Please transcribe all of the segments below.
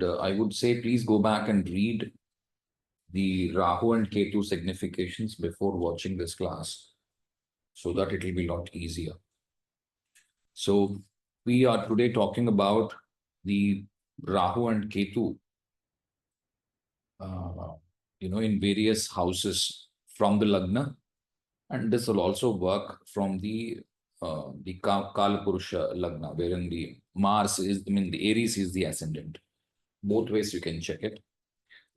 I would say please go back and read the Rahu and Ketu significations before watching this class so that it will be a lot easier. So we are today talking about the Rahu and Ketu, in various houses from the Lagna, and this will also work from the Kala Purusha Lagna, wherein the Mars is, the Aries is the ascendant. Both ways you can check it.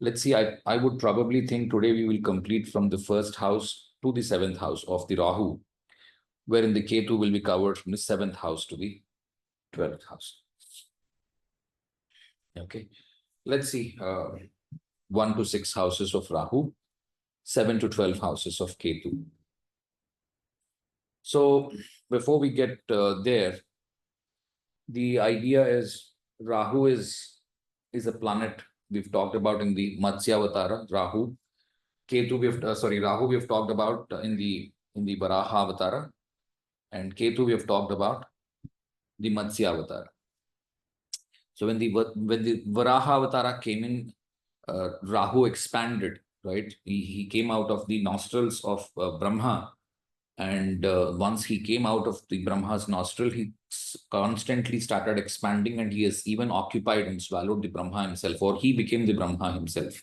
Let's see, I would probably think today we will complete from the first house to the seventh house of the Rahu, wherein the Ketu will be covered from the seventh house to the 12th house. Okay, let's see, 1 to 6 houses of Rahu, 7 to 12 houses of Ketu. So before we get there, the idea is Rahu is a planet we've talked about in the Matsyavatara, Rahu. Ketu, Rahu we've talked about in the Varaha-avatara, and Ketu we have talked about the Matsya-avatara. So when the Varaha-avatara came in, Rahu expanded, right? He came out of the nostrils of Brahma, and once he came out of the Brahma's nostril, he constantly started expanding, and he has even occupied and swallowed the Brahma himself, or he became the Brahma himself.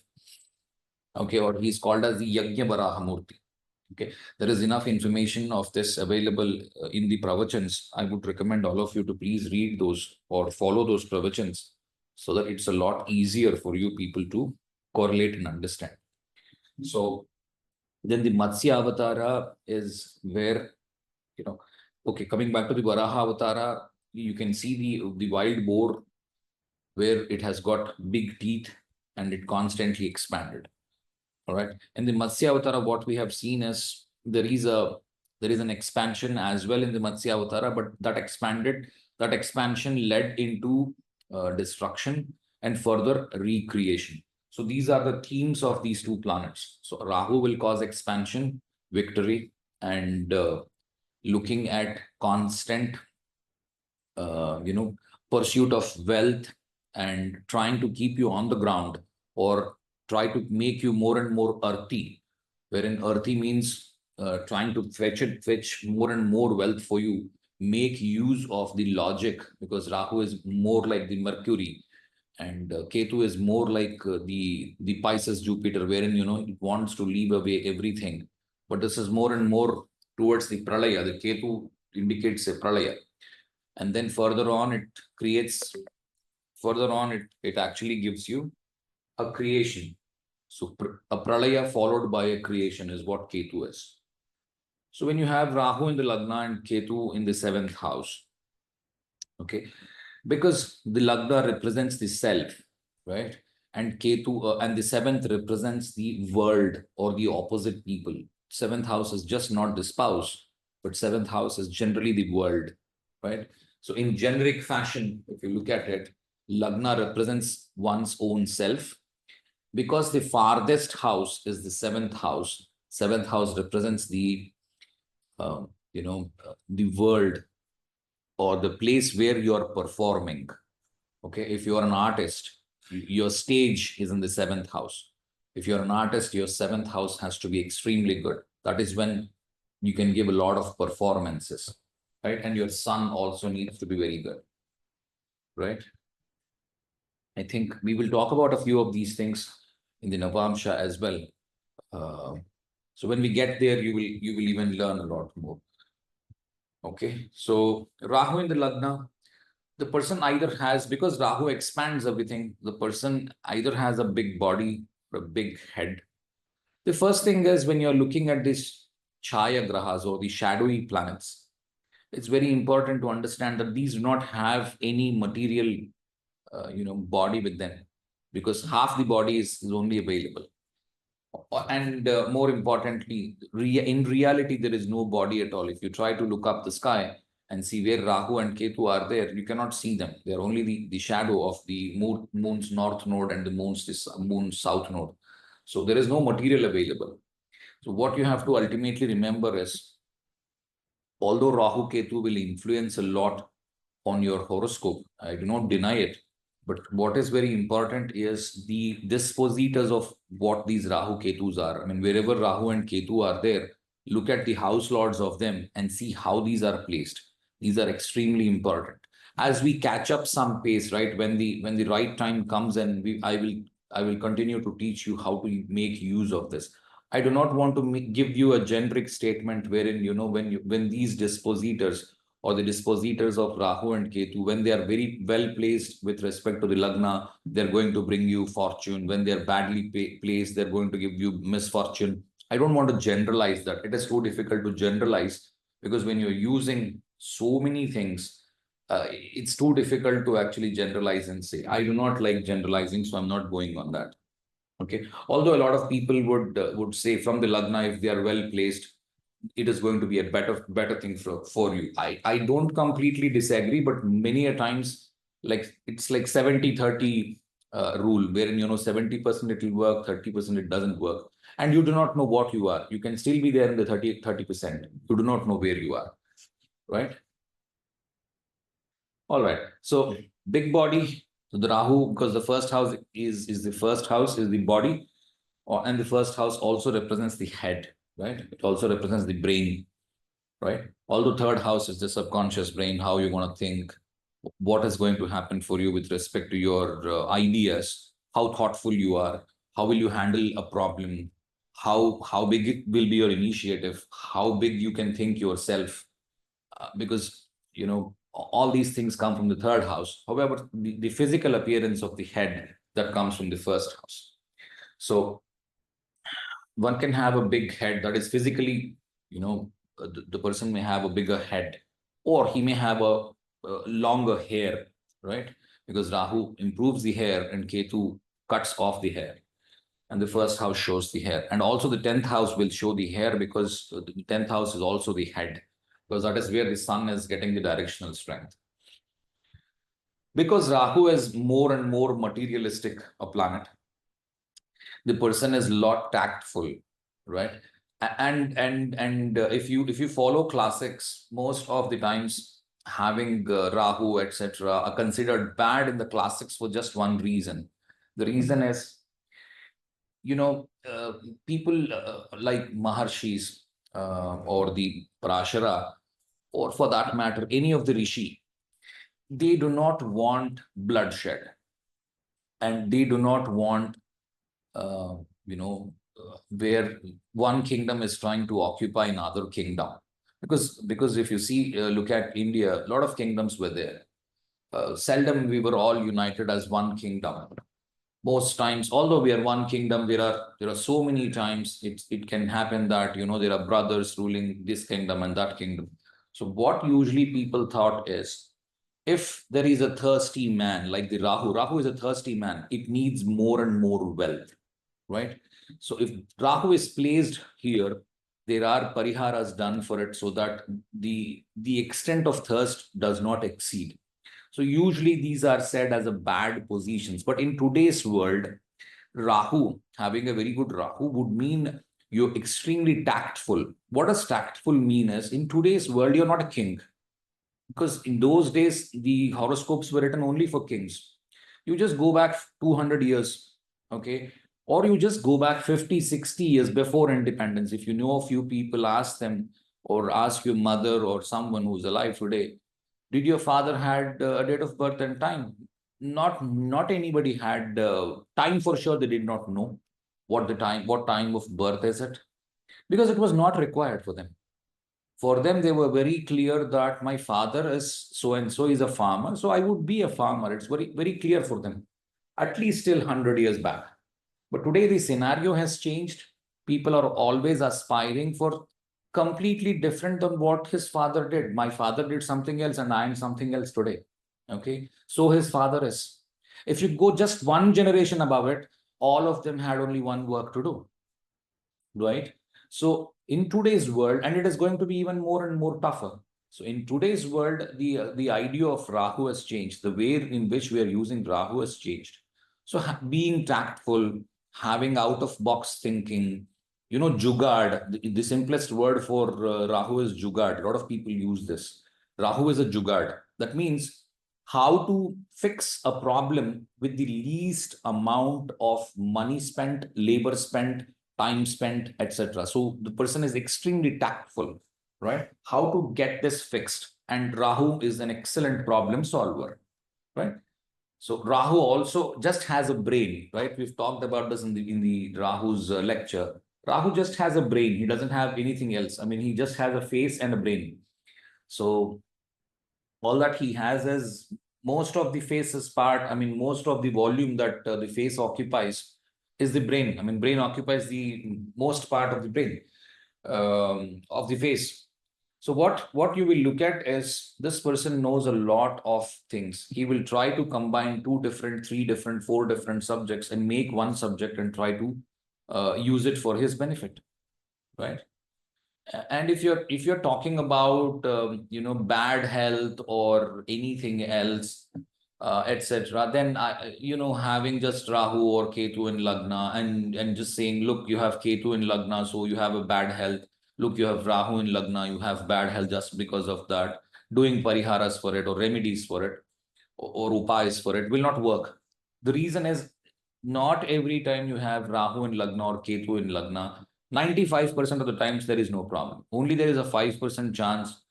Okay, or he's called as the Yajna Varaha Murti. Okay, there is enough information of this available in the pravachans. I would recommend all of you to please read those or follow those pravachans so that it's a lot easier for you people to correlate and understand. So then the Matsya Avatara is where, okay, coming back to the Varaha Avatara, you can see the wild boar where it has got big teeth and it constantly expanded. All right. In the Matsya Avatara, what we have seen is there is an expansion as well in the Matsya Avatara, but that expansion led into destruction and further recreation. So these are the themes of these two planets. So Rahu will cause expansion, victory, and looking at constant, pursuit of wealth and trying to keep you on the ground, or try to make you more and more earthy, wherein earthy means trying to fetch more and more wealth for you, make use of the logic, because Rahu is more like the Mercury, and Ketu is more like the Pisces Jupiter, wherein, it wants to leave away everything. But this is more and more towards the Pralaya. The Ketu indicates a Pralaya. And then further on, it actually gives you a creation. So a Pralaya followed by a creation is what Ketu is. So when you have Rahu in the Lagna and Ketu in the 7th house, okay, because the Lagna represents the self, right? And Ketu and the 7th represents the world or the opposite people. 7th house is just not the spouse, but 7th house is generally the world, right? So in generic fashion, if you look at it, Lagna represents one's own self. Because the farthest house is the 7th house. 7th house represents the, the world or the place where you are performing. Okay, if you are an artist, your stage is in the 7th house. If you're an artist, your 7th house has to be extremely good. That is when you can give a lot of performances, right? And your sun also needs to be very good, right? I think we will talk about a few of these things in the Navamsha as well. So when we get there, you will even learn a lot more. Okay, so Rahu in the Lagna, the person either has, because Rahu expands everything, the person either has a big body or a big head. The first thing is, when you're looking at these Chaya Grahas or the shadowy planets, it's very important to understand that these do not have any material body with them, because half the body is only available. And more importantly, in reality, there is no body at all. If you try to look up the sky and see where Rahu and Ketu are there, you cannot see them. They are only the shadow of the moon's north node and the moon's south node. So there is no material available. So what you have to ultimately remember is, although Rahu Ketu will influence a lot on your horoscope, I do not deny it, But what is very important is the dispositors of what these Rahu Ketus are. I mean, wherever Rahu and Ketu are there, look at the house lords of them and see how these are placed. These are extremely important. As we catch up some pace, right? When the right time comes, and I will continue to teach you how to make use of this. I do not want to give you a generic statement wherein, when these dispositors or the dispositors of Rahu and Ketu, when they are very well placed with respect to the Lagna, they're going to bring you fortune. When they're badly placed, they're going to give you misfortune. I don't want to generalize that. It is too difficult to generalize, because when you're using so many things, it's too difficult to actually generalize and say. I do not like generalizing, so I'm not going on that. Okay. Although a lot of people would say from the Lagna, if they are well placed, it is going to be a better thing for you. I don't completely disagree, but many a times, like it's like 70-30 rule, wherein 70% it will work, 30% it doesn't work. And you do not know what you are. You can still be there in the 30%. You do not know where you are. Right? All right. So big body. So the Rahu, because the first house is the first house, is the body, and the first house also represents the head, right? It also represents the brain, right? Although third house is the subconscious brain, how you're going to think, what is going to happen for you with respect to your ideas, how thoughtful you are, how will you handle a problem, how big it will be your initiative, how big you can think yourself, because all these things come from the third house. However, the physical appearance of the head, that comes from the first house. So one can have a big head, that is physically, the person may have a bigger head, or he may have a longer hair, right? Because Rahu improves the hair and Ketu cuts off the hair. And the first house shows the hair. And also the 10th house will show the hair, because the 10th house is also the head, because that is where the sun is getting the directional strength. Because Rahu is more and more materialistic a planet, the person is a lot tactful, right? And if you follow classics, most of the times having Rahu, etc., are considered bad in the classics for just one reason. The reason is, people like Maharshis, or the Parashara, or for that matter, any of the Rishi, they do not want bloodshed, and they do not want, uh, where one kingdom is trying to occupy another kingdom. Because if you see, look at India, a lot of kingdoms were there. Seldom we were all united as one kingdom. Most times, although we are one kingdom, there are so many times it can happen that there are brothers ruling this kingdom and that kingdom. So what usually people thought is, if there is a thirsty man like the Rahu is a thirsty man, it needs more and more wealth, right? So if Rahu is placed here, there are pariharas done for it, so that the extent of thirst does not exceed. So usually these are said as a bad positions. But in today's world, Rahu, having a very good Rahu, would mean you're extremely tactful. What does tactful mean is, in today's world, you're not a king. Because in those days, the horoscopes were written only for kings. You just go back 200 years, okay? Or you just go back 50, 60 years before independence. If you know a few people, ask them, or ask your mother or someone who's alive today, did your father had a date of birth and time? Not anybody had time. For sure they did not know what time of birth is it, because it was not required for them. For them, they were very clear that my father is so and so, is a farmer, so I would be a farmer. It's very, very clear for them, at least till 100 years back. But today the scenario has changed. People are always aspiring for completely different than what his father did. My father did something else and I am something else today. Okay. So his father is. If you go just one generation above it, all of them had only one work to do. Right? So in today's world, and it is going to be even more and more tougher. So in today's world, the idea of Rahu has changed. The way in which we are using Rahu has changed. So being tactful, having out of box thinking, jugad, the simplest word for Rahu is jugad. A lot of people use this. Rahu is a jugad. That means how to fix a problem with the least amount of money spent, labor spent, time spent, etc. So the person is extremely tactful, right? How to get this fixed. And Rahu is an excellent problem solver, right? So Rahu also just has a brain, right? We've talked about this in the Rahu's lecture. Rahu just has a brain. He doesn't have anything else. I mean, he just has a face and a brain. So all that he has is most of the face's part. I mean, most of the volume that the face occupies is the brain. I mean, brain occupies the most part of the brain, of the face. So what you will look at is this person knows a lot of things. He will try to combine two different, three different, four different subjects and make one subject and try to use it for his benefit, right? And if you're talking about bad health or anything else, etc., then having just Rahu or Ketu in Lagna and just saying, look, you have Ketu in Lagna, so you have a bad health. Look, you have Rahu in Lagna, you have bad health just because of that. Doing pariharas for it or remedies for it or upais for it will not work. The reason is not every time you have Rahu in Lagna or Ketu in Lagna, 95% of the times there is no problem. Only there is a 5% chance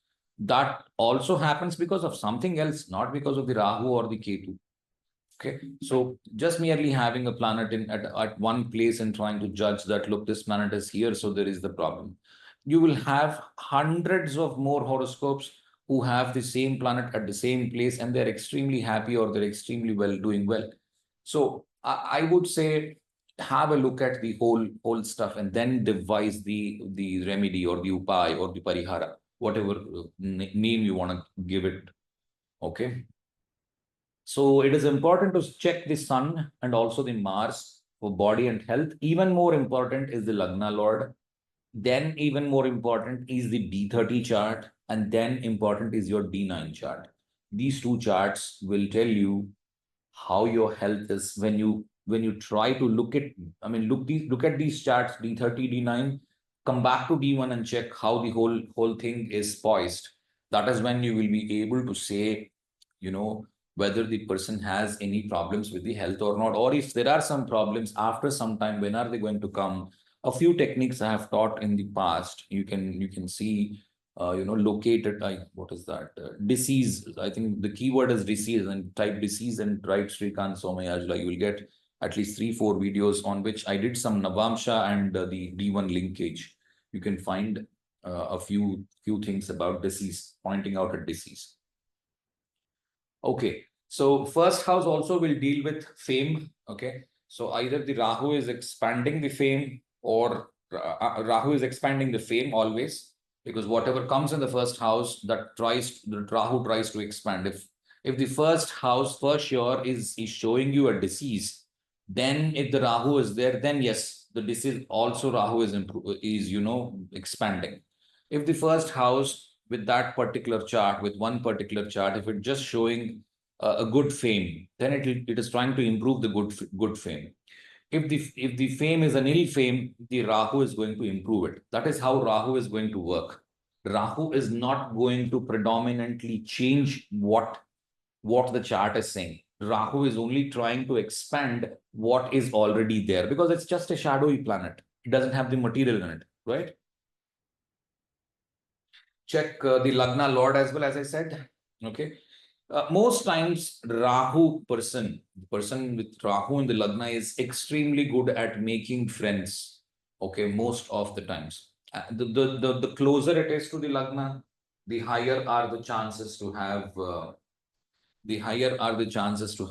that also happens because of something else, not because of the Rahu or the Ketu. Okay, so just merely having a planet at one place and trying to judge that, look, this planet is here, so there is the problem. You will have hundreds of more horoscopes who have the same planet at the same place and they're extremely happy or they're extremely doing well. So I would say have a look at the whole stuff and then devise the remedy or the upai or the parihara, whatever name you want to give it. Okay. So it is important to check the sun and also the Mars for body and health. Even more important is the Lagna Lord. Then even more important is the D30 chart. And then important is your D9 chart. These two charts will tell you how your health is when you try to look at, I mean, look at these charts, D30, D9, come back to D1 and check how the whole thing is poised. That is when you will be able to say, whether the person has any problems with the health or not, or if there are some problems after some time, when are they going to come? A few techniques I have taught in the past. You can see, located, like, what is that? Disease. I think the keyword is disease, and type disease and write Srikanth Somayajla. You will get at least 3-4 videos on which I did some Navamsha and the D1 linkage. You can find a few things about disease, pointing out a disease. Okay, so first house also will deal with fame. Okay, so either the Rahu is expanding the fame or Rahu is expanding the fame always, because whatever comes in the first house that Rahu tries to expand. If the first house for sure is showing you a disease, then if the Rahu is there, then yes, the disease also Rahu is expanding. If the first house with that particular chart, with one particular chart, if it's just showing a good fame, then it is trying to improve the good fame. If the fame is an ill fame, the Rahu is going to improve it. That is how Rahu is going to work. Rahu is not going to predominantly change what the chart is saying. Rahu is only trying to expand what is already there, because it's just a shadowy planet. It doesn't have the material in it, right? Check the Lagna Lord as well, as I said. Okay. Most times, the person with Rahu in the Lagna is extremely good at making friends. Okay, most of the times. The closer it is to the Lagna, the higher are the chances to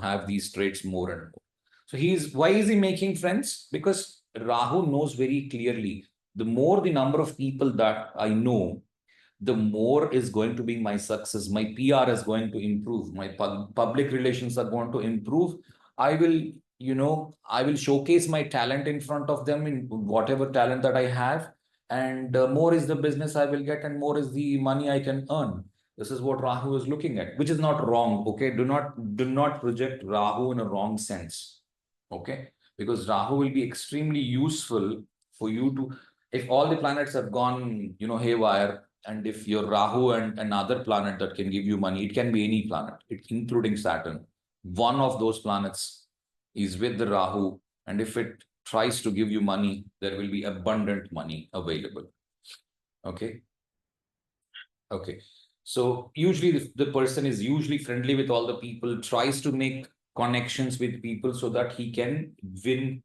have these traits more and more. So why is he making friends? Because Rahu knows very clearly, the more the number of people that I know, the more is going to be my success. My PR is going to improve. My public relations are going to improve. I will showcase my talent in front of them, in whatever talent that I have. And more is the business I will get, and more is the money I can earn. This is what Rahu is looking at, which is not wrong. Okay. Do not project Rahu in a wrong sense. Okay. Because Rahu will be extremely useful for you to, if all the planets have gone, haywire, And if your Rahu and another planet that can give you money, it can be any planet, including Saturn. One of those planets is with the Rahu, and if it tries to give you money, there will be abundant money available. Okay. Okay. So usually the person is usually friendly with all the people, tries to make connections with people so that he can win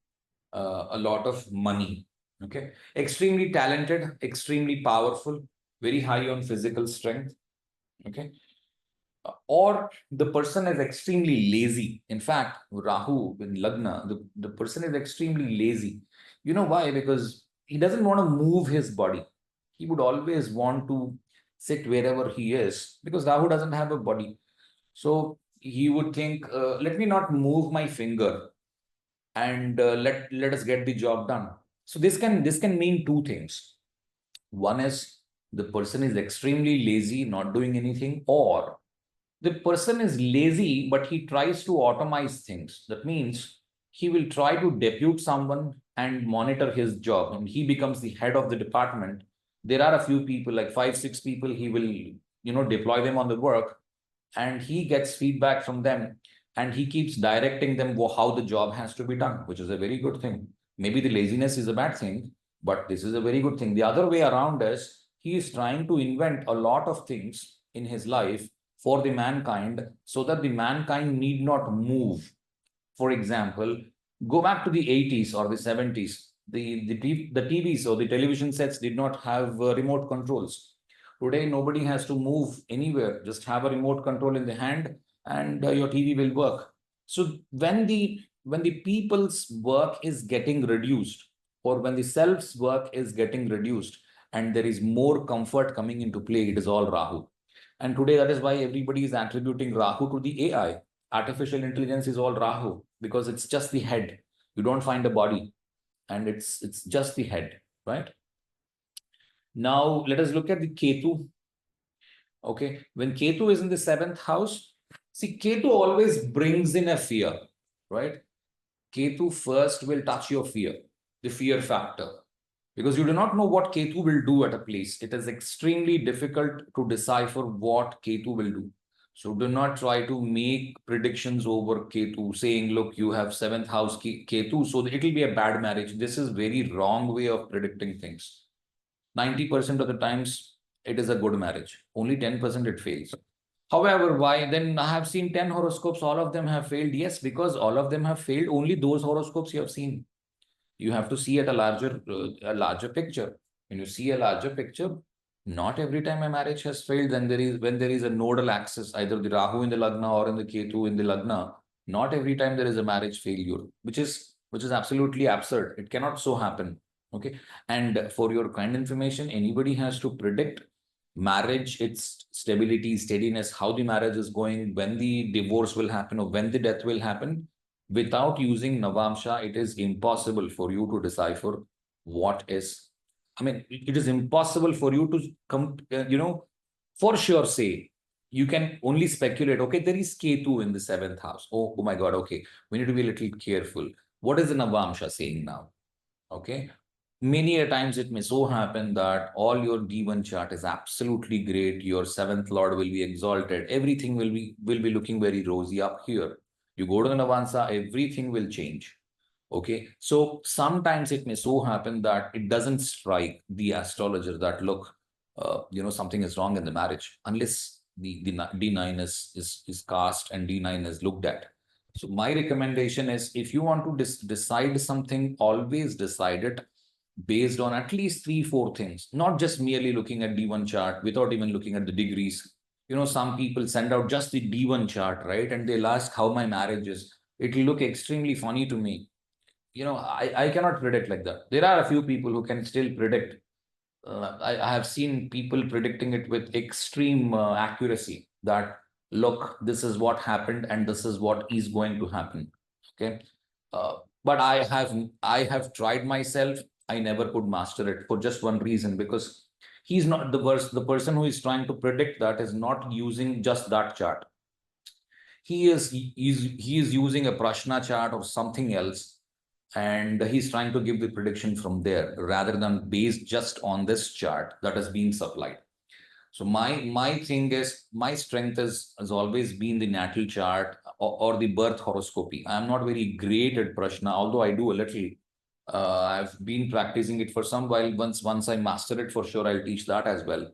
a lot of money. Okay. Extremely talented, extremely powerful, very high on physical strength. Okay. Or the person is extremely lazy. In fact, Rahu in Lagna, the person is extremely lazy. You know why? Because he doesn't want to move his body. He would always want to sit wherever he is because Rahu doesn't have a body. So he would think, let me not move my finger and let us get the job done. So this can mean two things. One is the person is extremely lazy, not doing anything, or the person is lazy, but he tries to automize things. That means he will try to depute someone and monitor his job, and he becomes the head of the department. There are a few people, like 5, 6 people, he will, deploy them on the work, and he gets feedback from them, and he keeps directing them how the job has to be done, which is a very good thing. Maybe the laziness is a bad thing, but this is a very good thing. The other way around is he is trying to invent a lot of things in his life for the mankind so that the mankind need not move. For example, go back to the 80s or the 70s. The TVs or the television sets did not have remote controls. Today, nobody has to move anywhere. Just have a remote control in the hand, and your TV will work. So when the people's work is getting reduced, or when the self's work is getting reduced, and there is more comfort coming into play, it is all Rahu. And today, that is why everybody is attributing Rahu to the AI. Artificial intelligence is all Rahu because it's just the head. You don't find a body, and it's just the head, right? Now, let us look at the Ketu. Okay, when Ketu is in the 7th house, see, Ketu always brings in a fear, right? Ketu first will touch your fear, the fear factor, because you do not know what Ketu will do at a place. It is extremely difficult to decipher what Ketu will do. So do not try to make predictions over Ketu, saying, look, you have 7th house Ketu, so it will be a bad marriage. This is very wrong way of predicting things. 90% of the times, it is a good marriage. Only 10% it fails. However, why? Then I have seen 10 horoscopes, all of them have failed. Yes, because all of them have failed. Only those horoscopes you have seen. You have to see at a larger picture. When you see a larger picture, not every time a marriage has failed, then when there is a nodal axis, either the Rahu in the Lagna or in the Ketu in the Lagna, not every time there is a marriage failure, which is absolutely absurd. It cannot so happen. Okay. And for your kind information, anybody has to predict marriage, its stability, steadiness, how the marriage is going, when the divorce will happen, or when the death will happen. Without using Navamsha, it is impossible for you to decipher what is. I mean, it is impossible for you to come, for sure say. You can only speculate. Okay, there is Ketu in the 7th house. Oh my God. Okay, we need to be a little careful. What is the Navamsha saying now? Okay, many a times it may so happen that all your D1 chart is absolutely great. Your 7th lord will be exalted. Everything will be looking very rosy up here. You go to the Navansa, everything will change. Okay, so sometimes it may so happen that it doesn't strike the astrologer that look, something is wrong in the marriage unless the D9 is cast and D9 is looked at. So my recommendation is, if you want to decide something, always decide it based on at least 3, 4 things, not just merely looking at D1 chart without even looking at the degrees. Some people send out just the D1 chart, right? And they'll ask how my marriage is. It will look extremely funny to me. I cannot predict like that. There are a few people who can still predict. I have seen people predicting it with extreme accuracy that, look, this is what happened and this is what is going to happen. Okay. But I have tried myself. I never could master it for just one reason, because he's not the person who is trying to predict that is not using just that chart. He is using a Prashna chart or something else, and he's trying to give the prediction from there rather than based just on this chart that has been supplied. So my thing is, my strength has always been the natal chart or the birth horoscopy. I'm not very great at Prashna, although I do a little. I've been practicing it for some while. Once I master it, for sure, I'll teach that as well.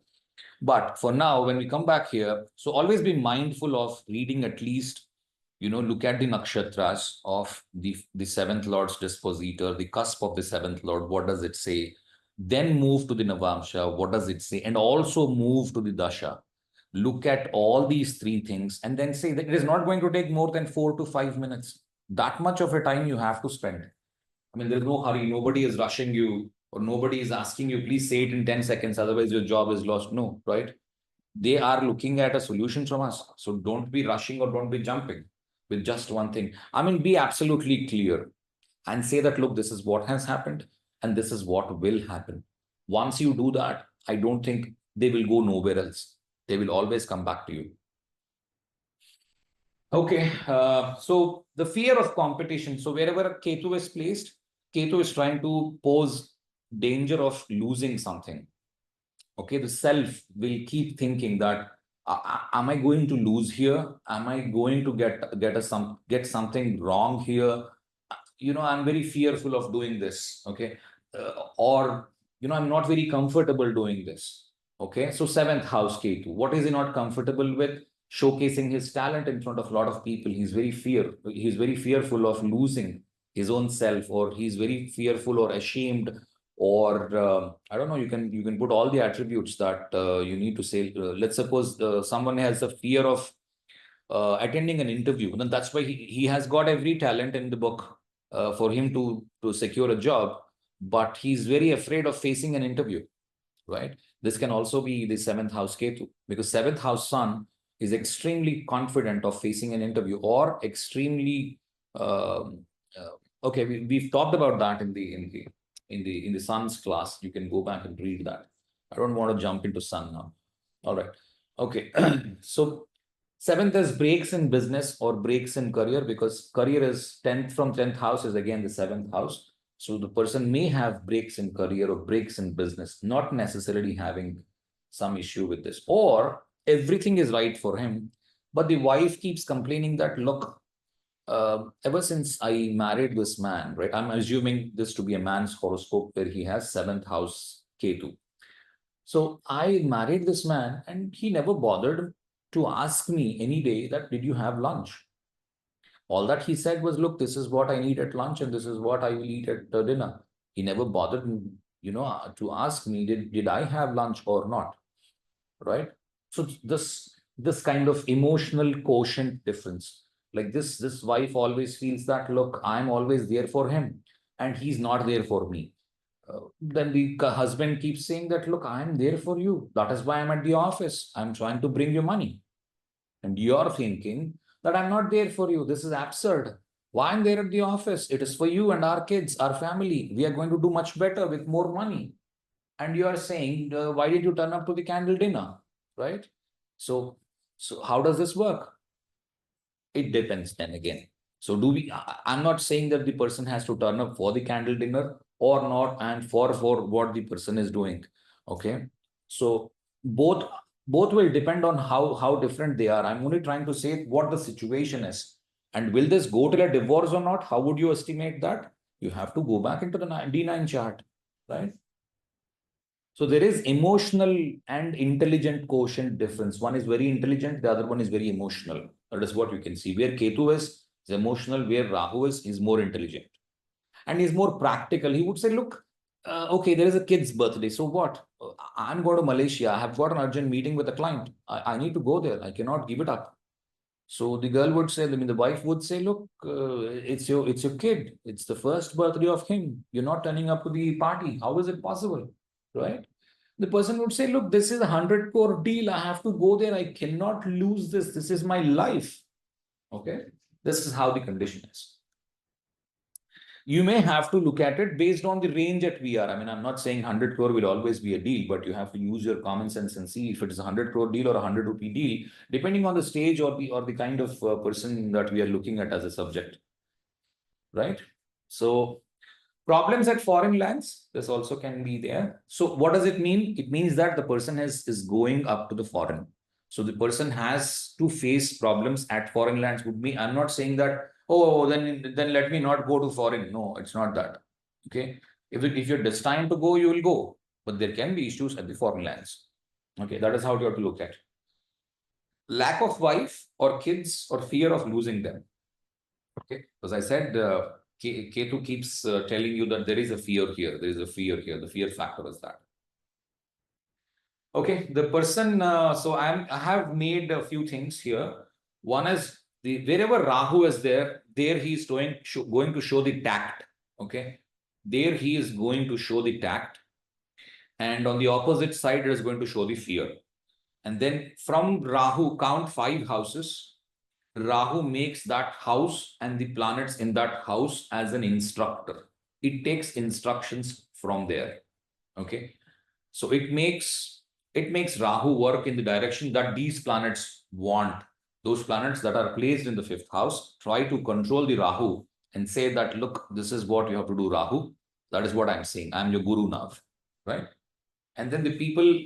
But for now, when we come back here, so always be mindful of reading at least, look at the nakshatras of the seventh lord's dispositor, the cusp of the seventh lord. What does it say? Then move to the Navamsha. What does it say? And also move to the Dasha. Look at all these three things and then say that it is not going to take more than 4 to 5 minutes. That much of a time you have to spend. I mean, there's no hurry. Nobody is rushing you or nobody is asking you, please say it in 10 seconds, otherwise your job is lost. No, right? They are looking at a solution from us. So don't be rushing or don't be jumping with just one thing. I mean, be absolutely clear and say that, look, this is what has happened and this is what will happen. Once you do that, I don't think they will go nowhere else. They will always come back to you. Okay, so the fear of competition. So wherever a Ketu is placed, Ketu is trying to pose danger of losing something. Okay, the self will keep thinking that, am I going to lose here? Am I going to get something wrong here? I'm very fearful of doing this. Okay, or I'm not very comfortable doing this. Okay, so seventh house Ketu. What is he not comfortable with? Showcasing his talent in front of a lot of people. He's very fearful of losing his own self, or he's very fearful or ashamed, or I don't know. You can put all the attributes that you need to say. Let's suppose someone has a fear of attending an interview. Then that's why he has got every talent in the book for him to secure a job, but he's very afraid of facing an interview, right? This can also be the seventh house Ketu, because seventh house Sun is extremely confident of facing an interview, or extremely okay. We've talked about that in the Sun's class. You can go back and read that. I don't want to jump into Sun now. All right. Okay. So seventh is breaks in business or breaks in career, because career is 10th from 10th house is again the seventh house. So the person may have breaks in career or breaks in business, not necessarily having some issue with this, or everything is right for him. But the wife keeps complaining that, look, ever since I married this man, right? I'm assuming this to be a man's horoscope where he has seventh house Ketu. So I married this man and he never bothered to ask me any day that, did you have lunch? All that he said was, look, this is what I need at lunch and this is what I will eat at dinner. He never bothered, to ask me, did I have lunch or not, right? So this kind of emotional quotient difference, like this wife always feels that, look, I'm always there for him and he's not there for me. Then the husband keeps saying that, look, I'm there for you. That is why I'm at the office. I'm trying to bring you money. And you're thinking that I'm not there for you. This is absurd. Why I'm there at the office? It is for you and our kids, our family. We are going to do much better with more money. And you are saying, why did you turn up to the candle dinner? Right? So how does this work? It depends then again. So I'm not saying that the person has to turn up for the candle dinner or not, and for what the person is doing. Okay. So both will depend on how different they are. I'm only trying to say what the situation is. And will this go to a divorce or not? How would you estimate that? You have to go back into the D9 chart, right? So there is emotional and intelligent quotient difference. One is very intelligent, the other one is very emotional. That is what you can see. Where Ketu is emotional, where Rahu is more intelligent. And he's more practical. He would say, look, okay, there is a kid's birthday. So what? I'm going to Malaysia. I have got an urgent meeting with a client. I need to go there. I cannot give it up. So the girl would say, I mean, the wife would say, look, it's your kid. It's the first birthday of him. You're not turning up to the party. How is it possible? Right? The person would say, look, this is a 100 crore deal. I have to go there. I cannot lose this. This is my life. Okay. This is how the condition is. You may have to look at it based on the range that we are. I mean, I'm not saying 100 crore will always be a deal, but you have to use your common sense and see if it is a 100 crore deal or a 100 rupee deal, depending on the stage or the kind of person that we are looking at as a subject, right? So Problems at foreign lands, this also can be there. So what does it mean? It means that the person is going up to the foreign. So the person has to face problems at foreign lands. Would be, I'm not saying that, oh, then let me not go to foreign. No, it's not that. Okay. If you're destined to go, you will go. But there can be issues at the foreign lands. Okay, that is how you have to look at. Lack of wife or kids or fear of losing them. Okay, as I said, Ketu keeps telling you that there is a fear here. There is a fear here. The fear factor is that. Okay, the person. So I have made a few things here. One is the wherever Rahu is there he is going to show the tact. Okay, there he is going to show the tact, and on the opposite side it is going to show the fear. And then from Rahu, count 5 houses. Rahu makes that house and the planets in that house as an instructor. It takes instructions from there. Okay. So it makes Rahu work in the direction that these planets want. Those planets that are placed in the 5th house try to control the Rahu and say that, look, this is what you have to do, Rahu. That is what I'm saying. I'm your guru now. Right. And then the people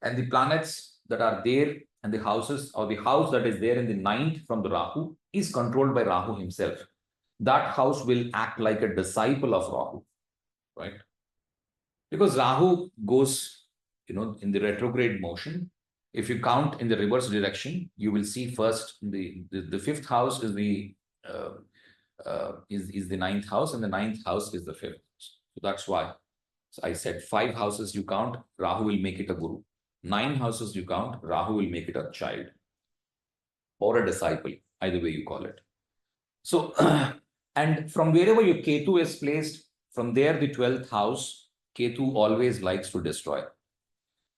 and the planets that are there and the houses or the house that is there in the 9th from the Rahu is controlled by Rahu himself. That house will act like a disciple of Rahu, right? Because Rahu goes, in the retrograde motion. If you count in the reverse direction, you will see first the 5th house is the 9th house, and the 9th house is the 5th house. So that's why. So I said 5 houses you count, Rahu will make it a guru. 9 houses you count, Rahu will make it a child or a disciple, either way you call it. So, and from wherever your Ketu is placed, from there the 12th house, Ketu always likes to destroy.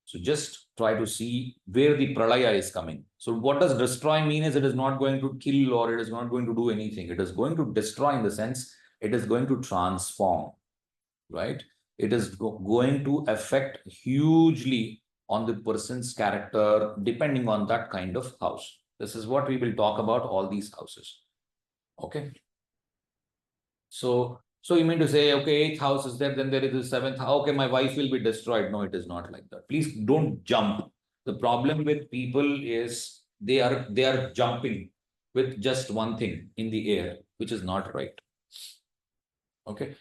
So just try to see where the pralaya is coming. So what does destroy mean is it is not going to kill or it is not going to do anything. It is going to destroy in the sense it is going to transform, right? It is going to affect hugely on the person's character, depending on that kind of house. This is what we will talk about, all these houses. Okay. So you mean to say, okay, 8th house is there, then there is the 7th. Okay, my wife will be destroyed. No, it is not like that. Please don't jump. The problem with people is they are jumping with just one thing in the air, which is not right. Okay.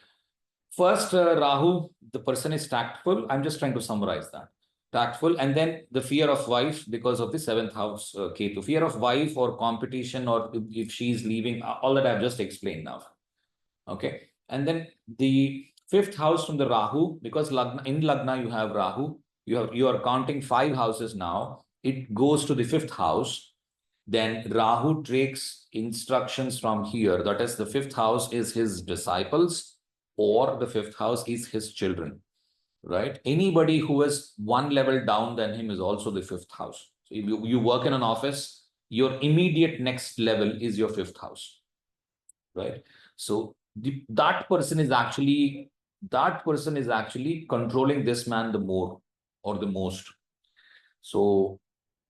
First, Rahu, the person is tactful. I'm just trying to summarize that. Tactful, and then the fear of wife because of the 7th house Ketu. Fear of wife or competition, or if she's leaving, all that I've just explained now. Okay. And then the 5th house from the Rahu, because in Lagna you have Rahu, you are counting 5 houses now. It goes to the 5th house. Then Rahu takes instructions from here. That is, the 5th house is his disciples, or the 5th house is his children, right? Anybody who is one level down than him is also the 5th house. So if you work in an office, your immediate next level is your 5th house, right? So that person is actually controlling this man the more or the most. So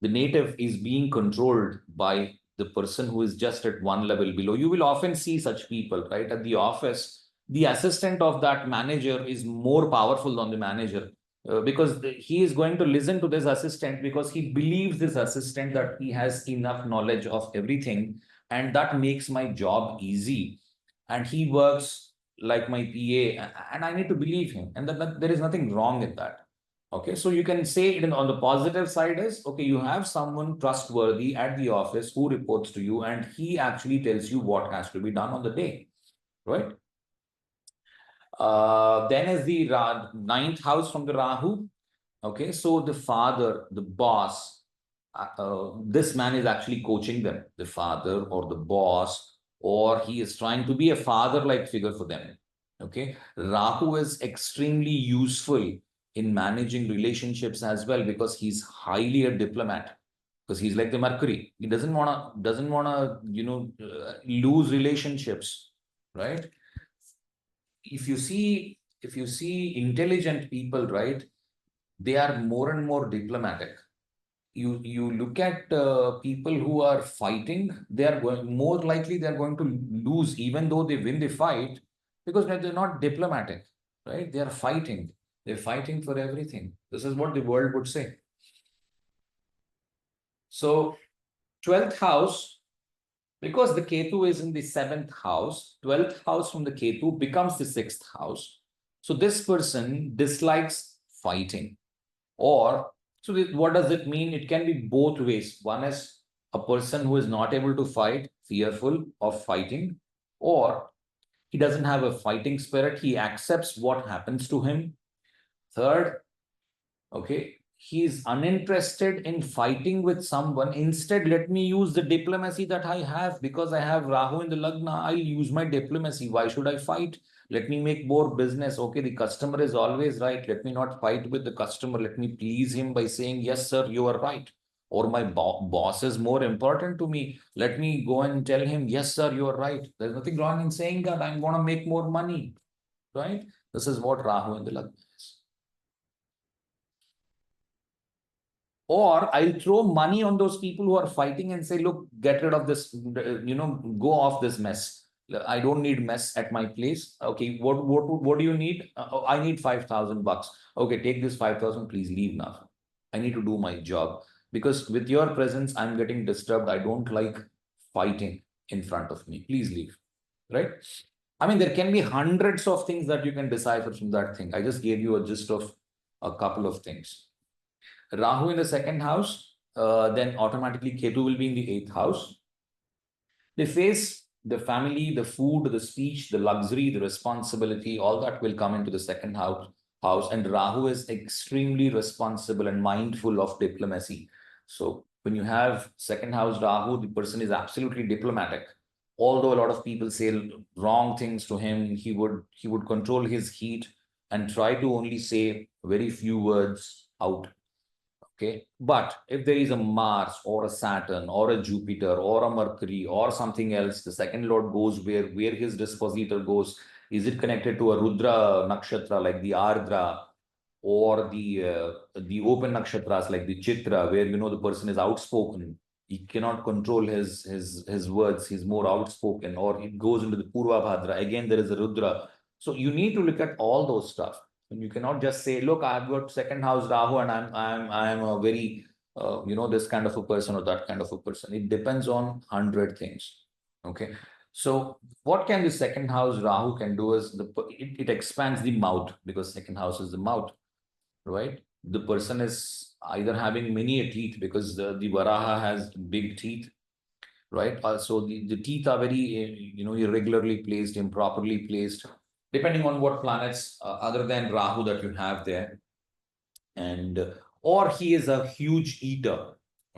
the native is being controlled by the person who is just at one level below. You will often see such people, right? At the office, the assistant of that manager is more powerful than the manager because he is going to listen to this assistant because he believes this assistant that he has enough knowledge of everything, and that makes my job easy. And he works like my PA, and I need to believe him. And that there is nothing wrong in that. Okay, so you can say it on the positive side is, okay, you have someone trustworthy at the office who reports to you, and he actually tells you what has to be done on the day, right? Then is the 9th house from the Rahu. Okay, so the father, the boss, this man is actually coaching them, the father or the boss, or he is trying to be a father-like figure for them. Okay, Rahu is extremely useful in managing relationships as well because he's highly a diplomat. Because he's like the Mercury, he doesn't wanna lose relationships, right? If you see intelligent people, right, they are more and more diplomatic. You look at people who are fighting, they are more likely they are going to lose, even though they win the fight. Because they're not diplomatic, right? They are fighting. They're fighting for everything. This is what the world would say. So 12th house, because the Ketu is in the 7th house, 12th house from the Ketu becomes the 6th house. So this person dislikes fighting. Or, so what does it mean? It can be both ways. One is a person who is not able to fight, fearful of fighting, or he doesn't have a fighting spirit. He accepts what happens to him. Third, okay, he is uninterested in fighting with someone. Instead, let me use the diplomacy that I have, because I have Rahu in the Lagna. I'll use my diplomacy. Why should I fight? Let me make more business. Okay, the customer is always right. Let me not fight with the customer. Let me please him by saying, yes, sir, you are right. Or my boss is more important to me. Let me go and tell him, yes, sir, you are right. There's nothing wrong in saying that. I'm going to make more money, right? This is what Rahu in the Lagna is. Or I'll throw money on those people who are fighting and say, look, get rid of this, go off this mess. I don't need mess at my place. Okay, what do you need? I need 5,000 bucks. Okay, take this 5,000, please leave now. I need to do my job. Because with your presence, I'm getting disturbed. I don't like fighting in front of me. Please leave. Right? I mean, there can be hundreds of things that you can decipher from that thing. I just gave you a gist of a couple of things. Rahu in the 2nd house, then automatically Ketu will be in the 8th house. They face the family, the food, the speech, the luxury, the responsibility, all that will come into the 2nd house. And Rahu is extremely responsible and mindful of diplomacy. So when you have 2nd house Rahu, the person is absolutely diplomatic. Although a lot of people say wrong things to him, he would control his heat and try to only say very few words out. Okay, but if there is a Mars or a Saturn or a Jupiter or a Mercury or something else, the 2nd lord goes where his dispositor goes. Is it connected to a Rudra nakshatra like the Ardra, or the open nakshatras like the Chitra, where the person is outspoken? He cannot control his words. He's more outspoken. Or it goes into the Purva Bhadra. Again, there is a Rudra. So you need to look at all those stuff. And you cannot just say, look, I've got 2nd house Rahu and I'm a very this kind of a person or that kind of a person. It depends on 100 things. Okay. So what can the 2nd house Rahu can do is it expands the mouth, because 2nd house is the mouth, right? The person is either having many teeth, because the Varaha has big teeth, right? Also, the teeth are very, irregularly placed, improperly placed, depending on what planets other than Rahu that you have there. And or he is a huge eater,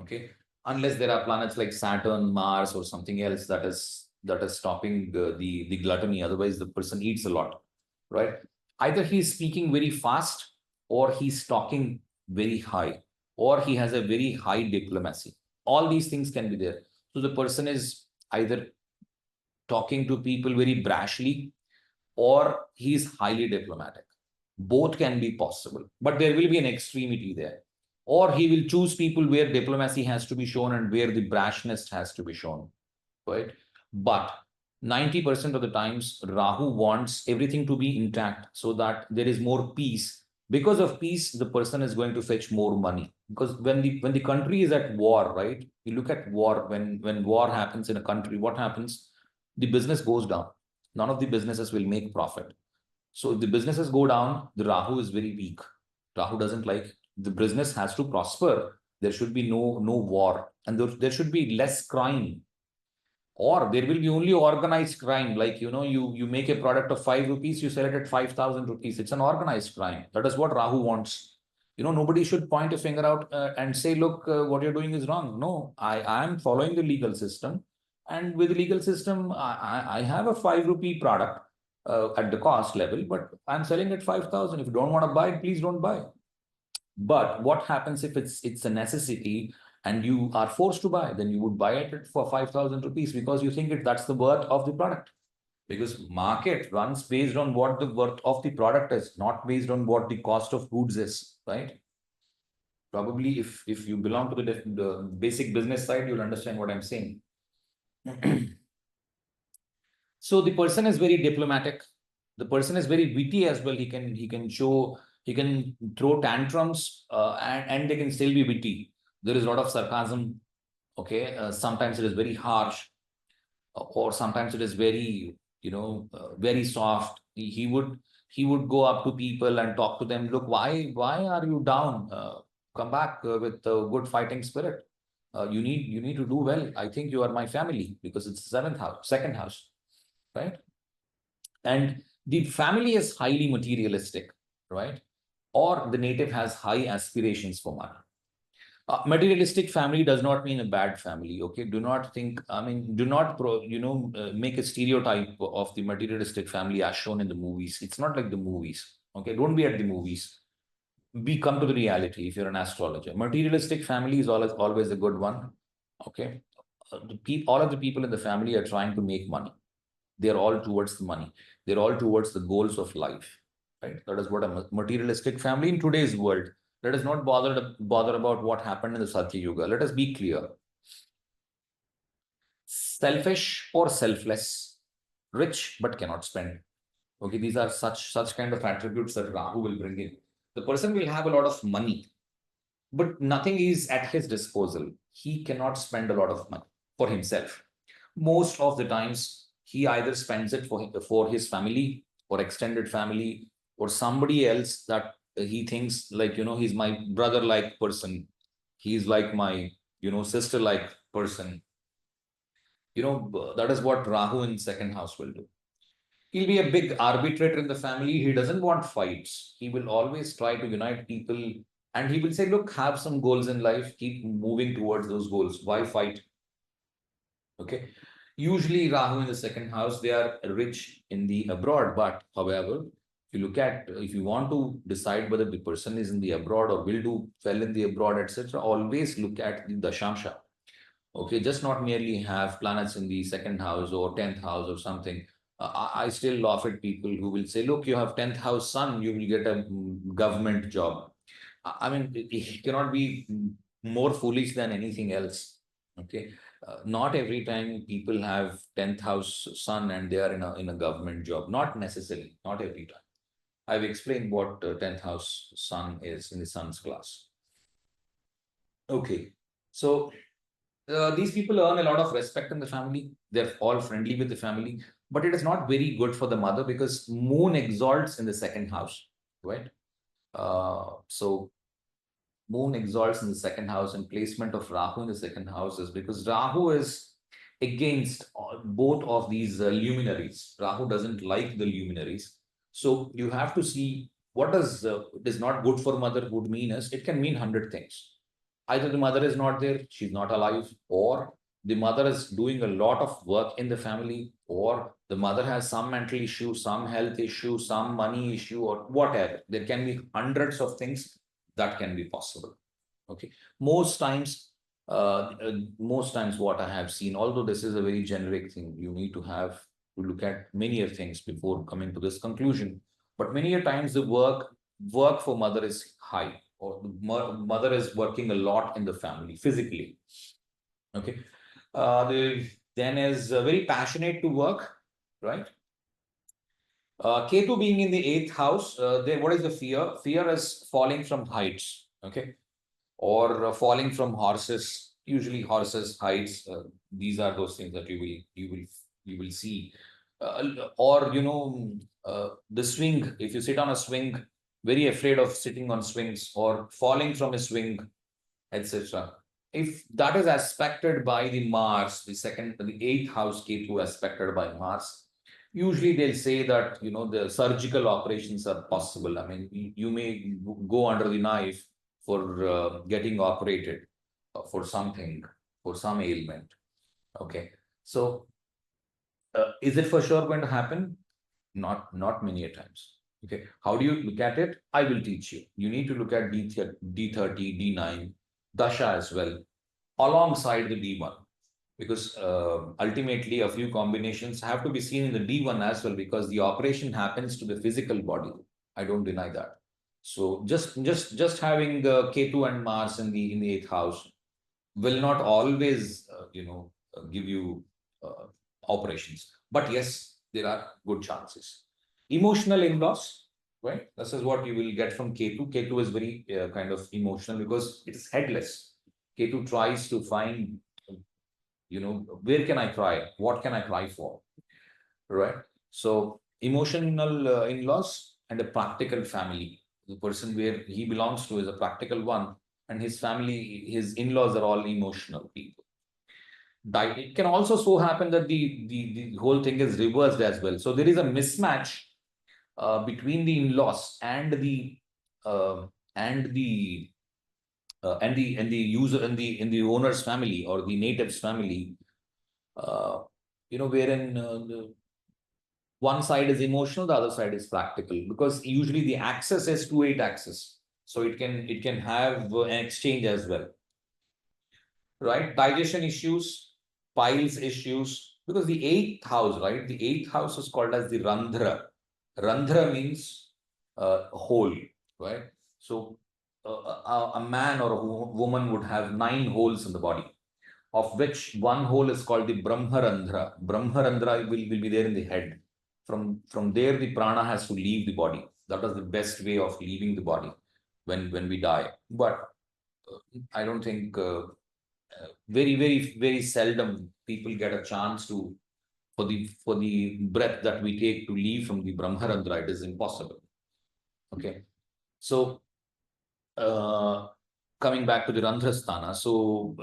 okay? Unless there are planets like Saturn, Mars, or something else that is stopping the gluttony. Otherwise, the person eats a lot, right? Either he's speaking very fast, or he's talking very high, or he has a very high diplomacy. All these things can be there. So the person is either talking to people very brashly, or he's highly diplomatic. Both can be possible, but there will be an extremity there. Or he will choose people where diplomacy has to be shown and where the brashness has to be shown, right? But 90% of the times, Rahu wants everything to be intact so that there is more peace. Because of peace, the person is going to fetch more money. Because when the country is at war, right? You look at war, when war happens in a country, what happens? The business goes down. None of the businesses will make profit. So if the businesses go down, the Rahu is very weak. Rahu doesn't like, the business has to prosper. There should be no war, and there should be less crime. Or there will be only organized crime. Like, you make a product of 5 rupees, you sell it at 5,000 rupees. It's an organized crime. That is what Rahu wants. Nobody should point a finger out and say, look, what you're doing is wrong. No, I am following the legal system. And with the legal system, I have a 5 rupee product at the cost level, but I'm selling at 5,000. If you don't want to buy it, please don't buy. But what happens if it's a necessity and you are forced to buy? Then you would buy it for 5,000 rupees because you think that's the worth of the product. Because market runs based on what the worth of the product is, not based on what the cost of goods is, right? Probably if you belong to the basic business side, you'll understand what I'm saying. So the person is very diplomatic. The person is very witty as well. He can throw tantrums, and they can still be witty. There is a lot of sarcasm. Okay, sometimes it is very harsh, or sometimes it is very, very soft. He would go up to people and talk to them. Look, why are you down? Come back with a good fighting spirit. You need to do well. I think you are my family, because it's the seventh house, second house, right? And the family is highly materialistic, right? Or the native has high aspirations for money. Materialistic family does not mean a bad family. Okay, do not think. I mean, do not make a stereotype of the materialistic family as shown in the movies. It's not like the movies. Okay, don't be at the movies. Be come to the reality. If you're an astrologer, materialistic family is always a good one. Okay, all of the people in the family are trying to make money. They're all towards the money. They're all towards the goals of life. Right. That is what a materialistic family in today's world. Let us not bother about what happened in the Satya Yuga. Let us be clear. Selfish or selfless, rich but cannot spend. Okay, these are such kind of attributes that Rahu will bring in. The person will have a lot of money, but nothing is at his disposal. He cannot spend a lot of money for himself. Most of the times, he either spends it for his family or extended family, or somebody else that he thinks, like, he's my brother like person. He's like my, sister like person. That is what Rahu in second house will do. He'll be a big arbitrator in the family. He doesn't want fights. He will always try to unite people. And he will say, look, have some goals in life. Keep moving towards those goals. Why fight? Okay. Usually Rahu in the second house, they are rich in the abroad. But however, if you want to decide whether the person is in the abroad or will do well in the abroad, etc., always look at the Dashamsha. Okay, just not merely have planets in the second house or 10th house or something. I still laugh at people who will say, look, you have 10th house sun, you will get a government job. I mean, it cannot be more foolish than anything else. Okay. Not every time people have 10th house sun and they are in a government job. Not necessarily, not every time. I've explained what 10th house sun is in the sun's class. Okay. So these people earn a lot of respect in the family. They're all friendly with the family, but it is not very good for the mother because moon exalts in the second house, right? So moon exalts in the second house, and placement of Rahu in the second house is because Rahu is against both of these luminaries. Rahu doesn't like the luminaries. So you have to see what does it is not good for mother would mean is it can mean 100 things. Either the mother is not there, she's not alive, or the mother is doing a lot of work in the family, or the mother has some mental issue, some health issue, some money issue, or whatever. There can be hundreds of things that can be possible. Okay. Most times what I have seen, although this is a very generic thing, you need to have to look at many things before coming to this conclusion. But many times the work for mother is high, or the mother is working a lot in the family physically. Okay. Then is very passionate to work, right? Ketu being in the eighth house, what is the fear? Fear is falling from heights, okay, or falling from horses. Usually, horses, heights. These are those things that you will see, or the swing. If you sit on a swing, very afraid of sitting on swings or falling from a swing, etc. If that is aspected by the Mars, the eighth house Ketu aspected by Mars, usually they'll say that the surgical operations are possible. I mean, you may go under the knife for getting operated for something, for some ailment. Okay, so is it for sure going to happen? Not many a times. Okay, how do you look at it? I will teach you. You need to look at D30, D9, Dasha as well, alongside the D1. Because ultimately a few combinations have to be seen in the D1 as well, because the operation happens to the physical body. I don't deny that. So just having Ketu and Mars in the eighth house will not always give you operations. But yes, there are good chances. Emotional in-laws, right? This is what you will get from Ketu. Ketu is very kind of emotional because it is headless. Ketu tries to find, where can I cry? What can I cry for? Right? So emotional in-laws and a practical family. The person where he belongs to is a practical one, and his family, his in-laws are all emotional people. It can also so happen that the whole thing is reversed as well. So there is a mismatch between the in-laws uh, and the and the user in the owner's family or the native's family. Wherein one side is emotional, the other side is practical, because usually the axis is 2-8 axis, so it can have an exchange as well, right? Digestion issues, piles issues, because the eighth house, right? The eighth house is called as the Randhra. Randhra means hole, right? So a man or a woman would have 9 holes in the body, of which one hole is called the Brahmarandhra. Brahmarandhra will be there in the head. From there, the prana has to leave the body. That is the best way of leaving the body when we die. But I don't think very, very, very seldom people get a chance to for the breath that we take to leave from the Brahmarandhra. It is impossible. Okay. So coming back to the Randhrasthana, so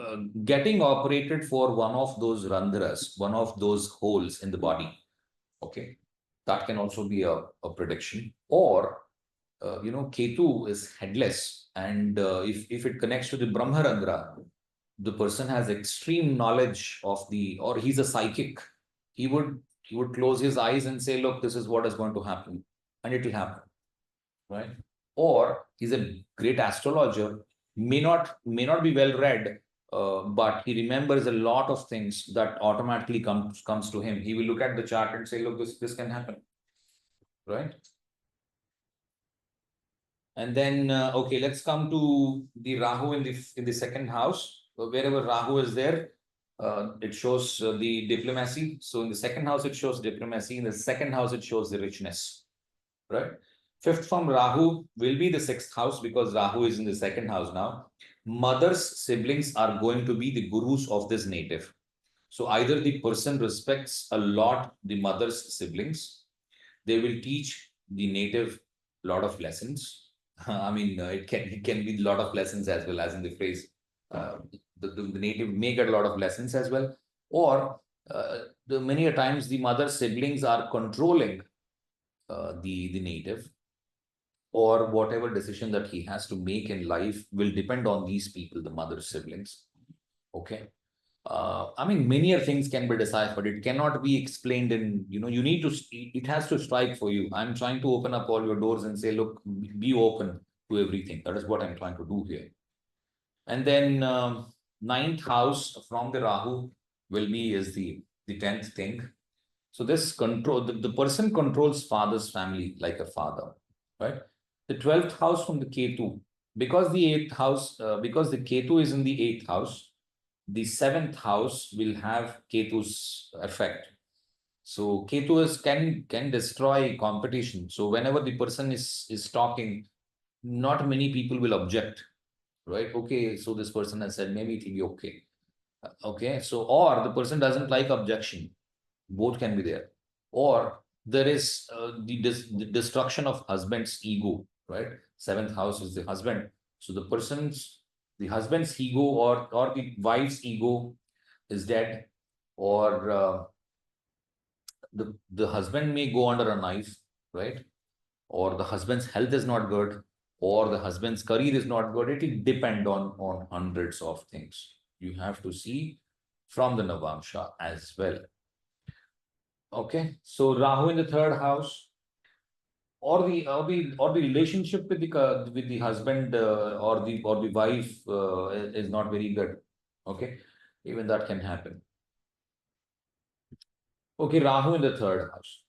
getting operated for one of those Randhras, one of those holes in the body, okay, that can also be a prediction. Or, Ketu is headless, and if it connects to the Brahmarandhra, the person has extreme knowledge of or he's a psychic. He would close his eyes and say, look, this is what is going to happen, and it will happen, right? Or he's a great astrologer, may not be well read, but he remembers a lot of things that automatically comes to him. He will look at the chart and say, look, this can happen, right? And then okay, let's come to the Rahu in the second house. Wherever Rahu is there, it shows the diplomacy. So in the second house, it shows diplomacy. In the second house, it shows the richness, right? Fifth from Rahu will be the sixth house, because Rahu is in the second house now. Mother's siblings are going to be the gurus of this native. So either the person respects a lot the mother's siblings, they will teach the native a lot of lessons. I mean, it can be a lot of lessons as well, as in the phrase. The native may get a lot of lessons as well. Or many a times the mother siblings are controlling the native, or whatever decision that he has to make in life will depend on these people, the mother siblings. Okay. I mean, many things can be decided, but it cannot be explained in, you need to, it has to strike for you. I'm trying to open up all your doors and say, look, be open to everything. That is what I'm trying to do here. And then ninth house from the Rahu is the 10th thing. So this control, the person controls father's family like a father, right? The 12th house from the Ketu, because the Ketu is in the 8th house, the 7th house will have Ketu's effect. So Ketu can destroy competition. So whenever the person is talking, not many people will object, right? Okay, so this person has said, maybe it will be okay. Okay, so or the person doesn't like objection. Both can be there. Or there is the destruction of husband's ego, right? 7th house is the husband. So the husband's ego, or the wife's ego is dead, or the husband may go under a knife, right? Or the husband's health is not good, or the husband's career is not good. It will depend on hundreds of things. You have to see from the Navamsha as well. Okay, so Rahu in the 3rd house, or the relationship with the husband or the wife is not very good. Okay, even that can happen. Okay, Rahu in the 3rd house.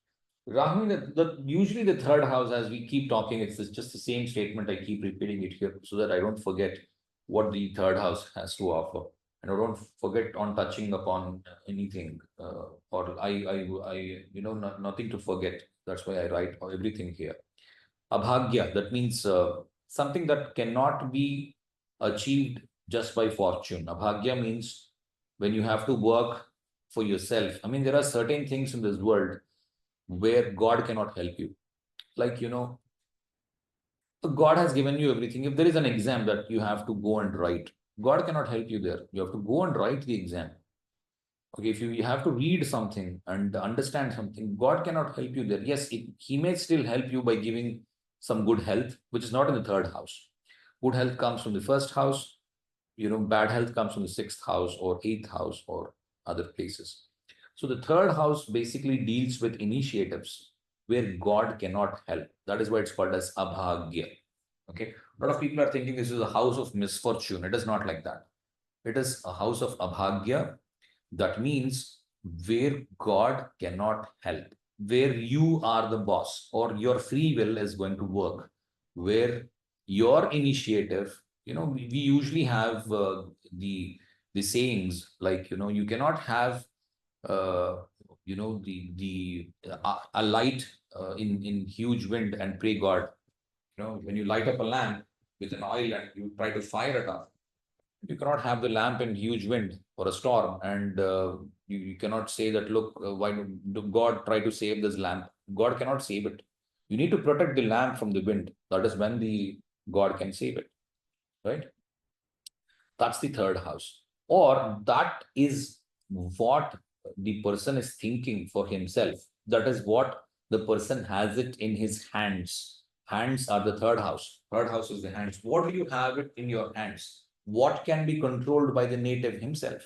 Rahu in usually the 3rd house, as we keep talking, it's just the same statement. I keep repeating it here so that I don't forget what the 3rd house has to offer, and I don't forget on touching upon anything, or I nothing to forget. That's why I write everything here. Abhagya, that means something that cannot be achieved just by fortune. Abhagya means when you have to work for yourself. I mean, there are certain things in this world where God cannot help you. Like, God has given you everything. If there is an exam that you have to go and write, God cannot help you there. You have to go and write the exam. Okay, if you have to read something and understand something, God cannot help you there. Yes, He may still help you by giving some good health, which is not in the third house. Good health comes from the first house. Bad health comes from the sixth house or eighth house or other places. So the third house basically deals with initiatives where God cannot help. That is why it's called as abhagya. Okay. A lot of people are thinking this is a house of misfortune. It is not like that. It is a house of abhagya. That means where God cannot help, where you are the boss or your free will is going to work, where your initiative, we usually have the sayings like, you cannot have, the a light in huge wind and pray God. When you light up a lamp with an oil and you try to fire it up, you cannot have the lamp in huge wind or a storm, and you cannot say that, look, why do God try to save this lamp? God cannot save it. You need to protect the lamp from the wind. That is when the God can save it, right? That's the third house. Or that is what the person is thinking for himself. That is what the person has it in his hands. Hands are the third house. Third house is the hands. What do you have it in your hands? What can be controlled by the native himself?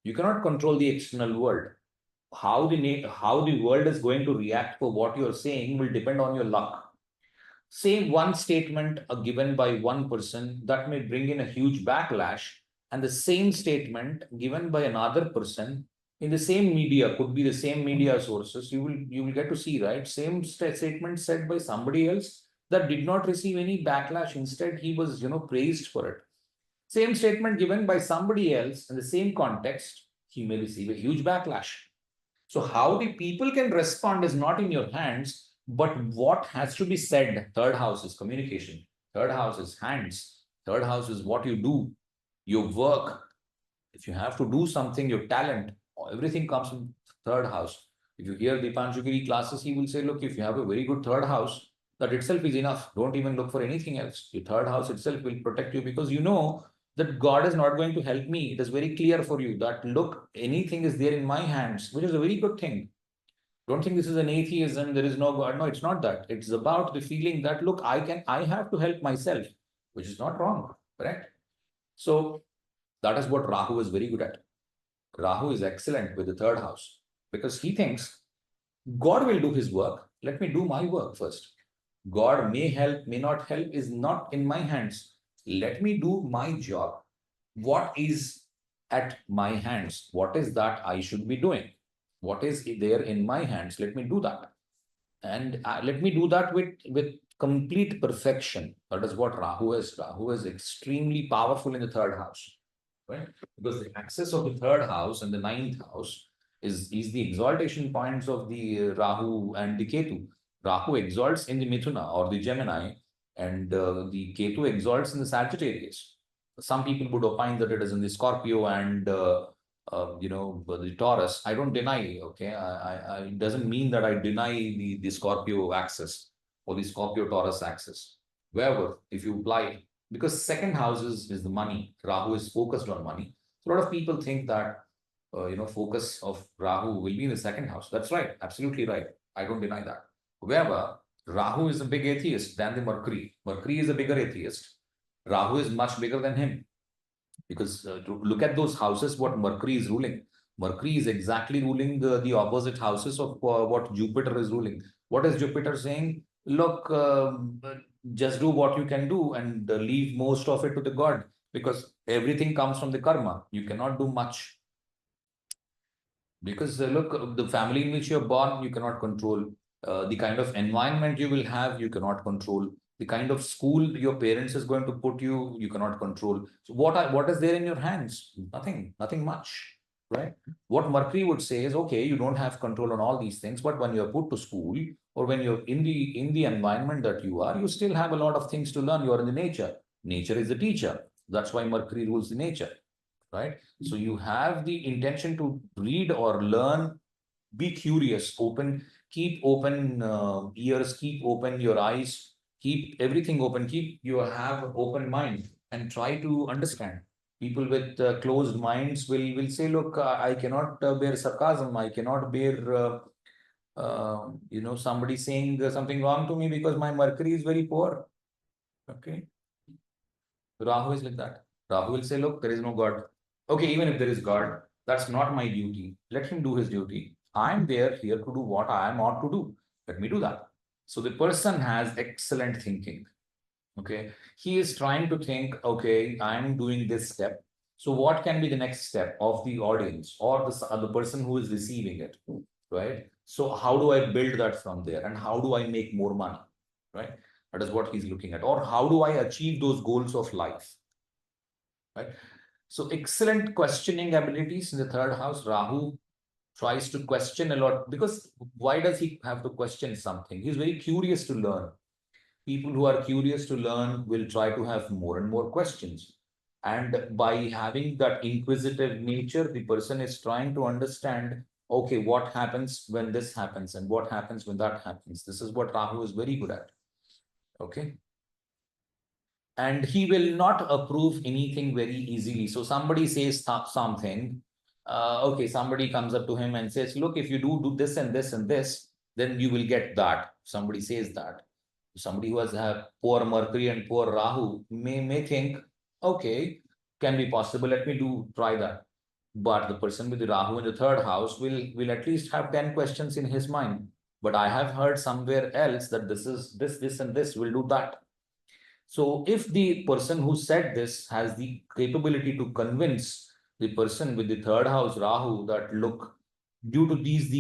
You cannot control the external world. How the world is going to react for what you're saying will depend on your luck. Say one statement given by one person that may bring in a huge backlash, and the same statement given by another person in the same media, could be the same media sources, you will get to see, right? Same statement said by somebody else that did not receive any backlash. Instead, he was praised for it. Same statement given by somebody else in the same context, he may receive a huge backlash. So how the people can respond is not in your hands, but what has to be said. Third house is communication. Third house is hands. Third house is what you do, your work. If you have to do something, your talent, everything comes from third house. If you hear Dipanjagiri classes, he will say, look, if you have a very good third house, that itself is enough. Don't even look for anything else. Your third house itself will protect you, because you know that God is not going to help me. It is very clear for you that, look, anything is there in my hands, which is a very good thing. Don't think this is an atheism, there is no God. No, it's not that. It's about the feeling that, look, I have to help myself, which is not wrong, correct? So that is what Rahu is very good at. Rahu is excellent with the third house because he thinks God will do his work. Let me do my work first. God may help, may not help, is not in my hands. Let me do my job. What is at my hands? What is that I should be doing? What is there in my hands? Let me do that. And let me do that with complete perfection. That is what Rahu is. Rahu is extremely powerful in the third house, right? Because the axis of the third house and the ninth house is the exaltation points of the Rahu and the Ketu. Rahu exalts in the Mithuna or the Gemini, and the Ketu exalts in the Sagittarius. Some people would opine that it is in the Scorpio and the Taurus. I don't deny. Okay, it doesn't mean that I deny the Scorpio axis or the Scorpio Taurus axis. However, if you apply, because second house is the money. Rahu is focused on money. So a lot of people think that focus of Rahu will be in the second house. That's right, absolutely right. I don't deny that. However, Rahu is a big atheist than the Mercury. Mercury is a bigger atheist. Rahu is much bigger than him. Because to look at those houses, what Mercury is ruling. Mercury is exactly ruling the opposite houses of what Jupiter is ruling. What is Jupiter saying? Look, just do what you can do and leave most of it to the God, because everything comes from the karma. You cannot do much. Because look, the family in which you're born, you cannot control. The kind of environment you will have, you cannot control. The kind of school your parents is going to put you, you cannot control. So what is there in your hands? Nothing much, right? What Mercury would say is, okay, you don't have control on all these things, but when you're put to school, or when you're in the environment that you are, you still have a lot of things to learn. You're in the nature. Nature is the teacher. That's why Mercury rules the nature, right? So you have the intention to read or learn. Be curious, keep open ears, keep open your eyes, keep everything open, keep you have open mind, and try to understand. People with closed minds will say, look, I cannot bear sarcasm, I cannot bear somebody saying something wrong to me because my Mercury is very poor. Okay. Rahu is like that. Rahu will say, look, there is no God. Okay, even if there is God, that's not my duty. Let him do his duty. I'm there here to do what I am ought to do. Let me do that. So the person has excellent thinking. Okay. He is trying to think, okay, I'm doing this step. So what can be the next step of the audience or the person who is receiving it? Right. So how do I build that from there? And how do I make more money? Right. That is what he's looking at. Or how do I achieve those goals of life? Right. So excellent questioning abilities in the third house. Rahu tries to question a lot because why does he have to question something? He's very curious to learn. People who are curious to learn will try to have more and more questions. And by having that inquisitive nature, the person is trying to understand, okay, what happens when this happens and what happens when that happens. This is what Rahu is very good at. Okay. And he will not approve anything very easily. So somebody says something, okay, somebody comes up to him and says, look, if you do this and this and this, then you will get that. Somebody says that. Somebody who has poor Mercury and poor Rahu may think, okay, can be possible, let me try that. But the person with the Rahu in the third house will at least have 10 questions in his mind. But I have heard somewhere else that this and this will do that. So if the person who said this has the capability to convince the person with the third house Rahu that, look, due to these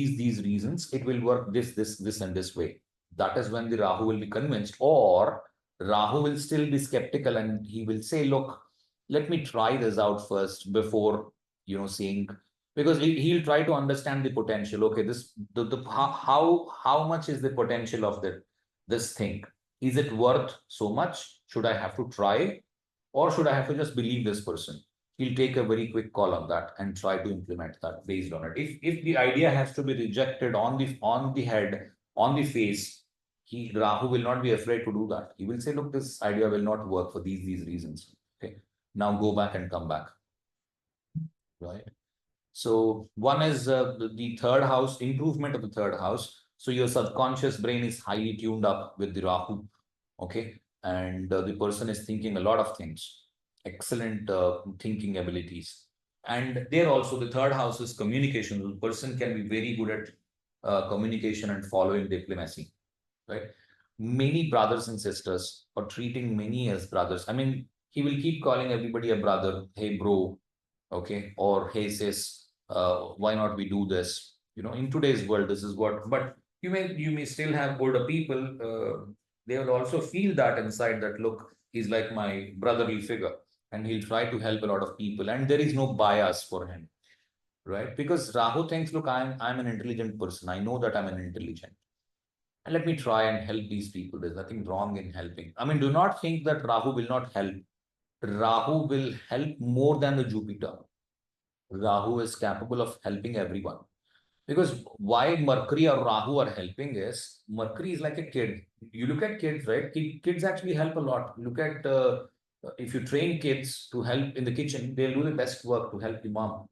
reasons, it will work this and this way. That is when the Rahu will be convinced, or Rahu will still be skeptical and he will say, look, let me try this out first before, saying, because he'll try to understand the potential. Okay, how much is the potential of this thing? Is it worth so much? Should I have to try? Or should I have to just believe this person? He'll take a very quick call on that and try to implement that based on it. If the idea has to be rejected on the head, on the face, Rahu will not be afraid to do that. He will say, look, this idea will not work for these reasons. Okay. Now go back and come back. Right. So one is the third house, improvement of the third house. So your subconscious brain is highly tuned up with the Rahu. Okay. And the person is thinking a lot of things, excellent thinking abilities. And there also the third house is communication. The person can be very good at communication and following diplomacy, right? Many brothers and sisters or treating many as brothers. I mean, he will keep calling everybody a brother. Hey, bro. Okay. Or hey, sis, why not we do this? In today's world, this is what, but you may still have older people. They will also feel that inside that, look, he's like my brotherly figure and he'll try to help a lot of people. And there is no bias for him, right? Because Rahu thinks, look, I'm an intelligent person. I know that I'm an intelligent. And let me try and help these people. There's nothing wrong in helping. I mean, do not think that Rahu will not help. Rahu will help more than the Jupiter. Rahu is capable of helping everyone. Because why Mercury or Rahu are helping is, Mercury is like a kid. You look at kids, right? Kids actually help a lot. Look at, if you train kids to help in the kitchen, they'll do the best work to help the mom.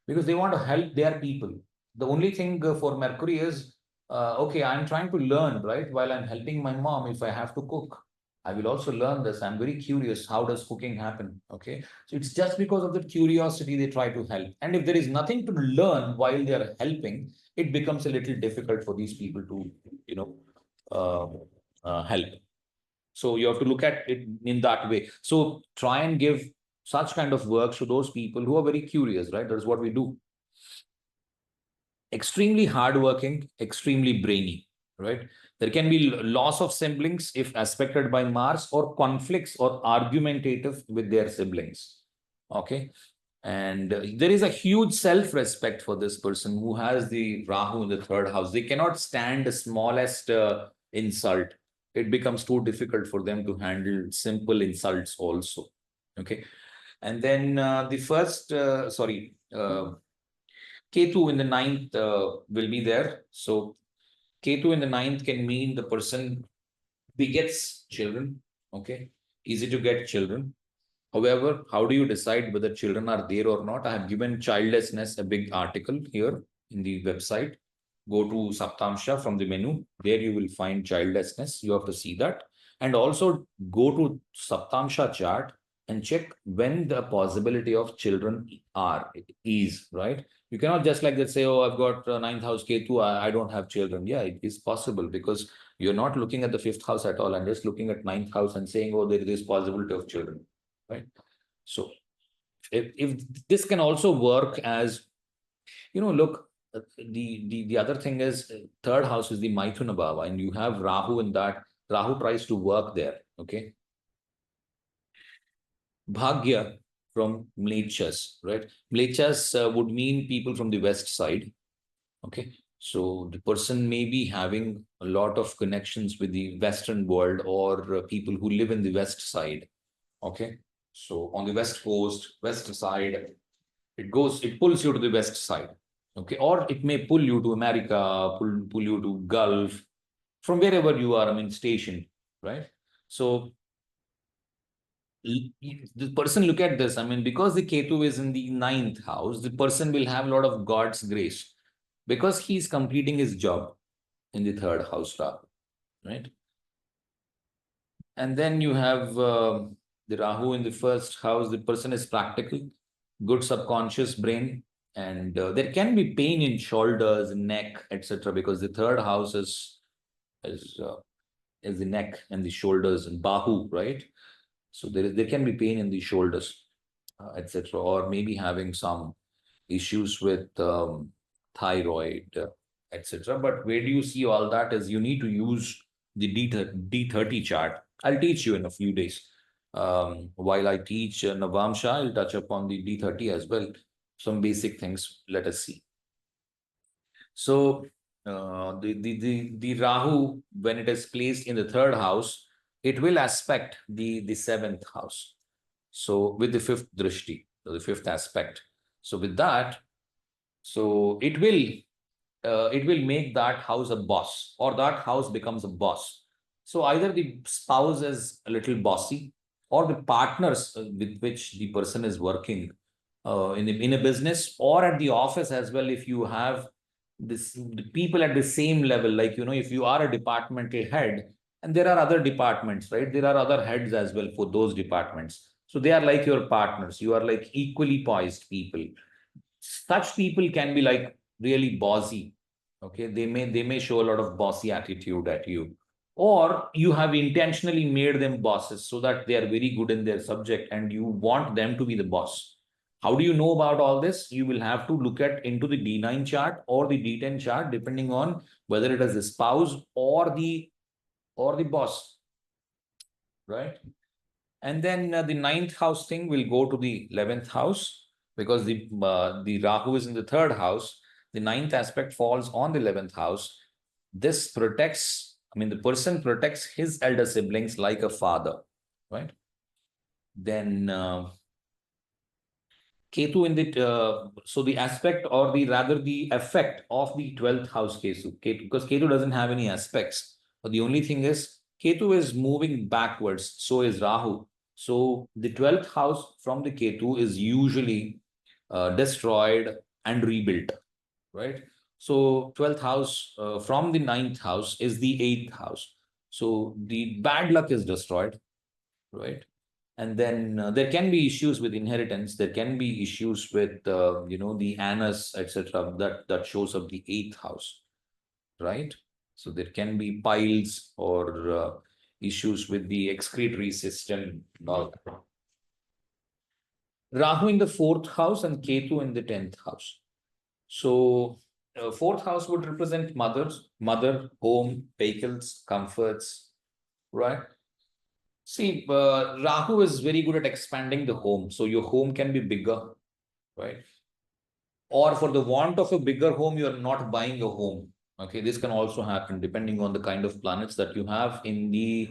Because they want to help their people. The only thing for Mercury is, okay, I'm trying to learn, right? While I'm helping my mom, if I have to cook, I will also learn this. I'm very curious. How does cooking happen? Okay. So it's just because of that curiosity they try to help. And if there is nothing to learn while they are helping, it becomes a little difficult for these people to, help. So you have to look at it in that way. So try and give such kind of work to those people who are very curious, right? That's what we do. Extremely hardworking, extremely brainy, right? There can be loss of siblings if aspected by Mars, or conflicts or argumentative with their siblings. Okay. And there is a huge self-respect for this person who has the Rahu in the third house. They cannot stand the smallest insult. It becomes too difficult for them to handle simple insults also. Okay. And then the first, Ketu in the ninth will be there. So Ketu in the ninth can mean the person begets children. Okay. Easy to get children. However, how do you decide whether children are there or not? I have given childlessness a big article here in the website. Go to Saptamsha from the menu. There you will find childlessness. You have to see that. And also go to Saptamsha chart and check when the possibility of children is, right? You cannot just like that say, oh, I've got ninth house Ketu, I don't have children. Yeah, it is possible because you're not looking at the fifth house at all and just looking at ninth house and saying, oh, there is possibility of children, right? So if this can also work as, look, the other thing is third house is the Maithuna Bhava, and you have Rahu in that. Rahu tries to work there. Okay. Bhagya from Mlechas, right? Mlechas would mean people from the west side. Okay. So the person may be having a lot of connections with the Western world or people who live in the west side. Okay. So on the west coast, west side, it pulls you to the west side. Okay. Or it may pull you to America, pull you to Gulf, from wherever you are, I mean, stationed, right? So the person, look at this. I mean, because the Ketu is in the ninth house, the person will have a lot of God's grace because he's completing his job in the third house, right? And then you have the Rahu in the first house. The person is practical, good subconscious brain, and there can be pain in shoulders, neck, etc. Because the third house is the neck and the shoulders and bahu, right? So there can be pain in the shoulders, etc. Or maybe having some issues with thyroid, etc. But where do you see all that is you need to use the D30 chart. I'll teach you in a few days. While I teach Navamsha, I'll touch upon the D30 as well. Some basic things. Let us see. So the Rahu, when it is placed in the third house, it will aspect the seventh house. So with the fifth drishti, the fifth aspect. So with that, so it will make that house a boss, or that house becomes a boss. So either the spouse is a little bossy, or the partners with which the person is working in a business or at the office as well. If you have the people at the same level, like, if you are a departmental head and there are other departments, right? There are other heads as well for those departments. So they are like your partners. You are like equally poised people. Such people can be like really bossy. Okay, they may show a lot of bossy attitude at you, or you have intentionally made them bosses so that they are very good in their subject and you want them to be the boss. How do you know about all this? You will have to look at into the D9 chart or the D10 chart, depending on whether it is the spouse or the boss, right? And then the ninth house thing will go to the 11th house because the Rahu is in the third house. The ninth aspect falls on the 11th house. This protects, I mean, the person protects his elder siblings like a father, right? Then Ketu in the, so the aspect or the effect of the 12th house Ketu, because Ketu doesn't have any aspects. But the only thing is Ketu is moving backwards. So is Rahu. So the 12th house from the Ketu is usually destroyed and rebuilt, right? So 12th house from the 9th house is the 8th house. So the bad luck is destroyed, right? And then there can be issues with inheritance. There can be issues with, the anus, etc. That shows up the 8th house, right? So there can be piles or issues with the excretory system. Rahu in the 4th house and Ketu in the 10th house. So 4th house would represent mother, home, vehicles, comforts, right? See, Rahu is very good at expanding the home. So your home can be bigger. right? Or for the want of a bigger home, you're not buying a home. Okay, this can also happen depending on the kind of planets that you have in the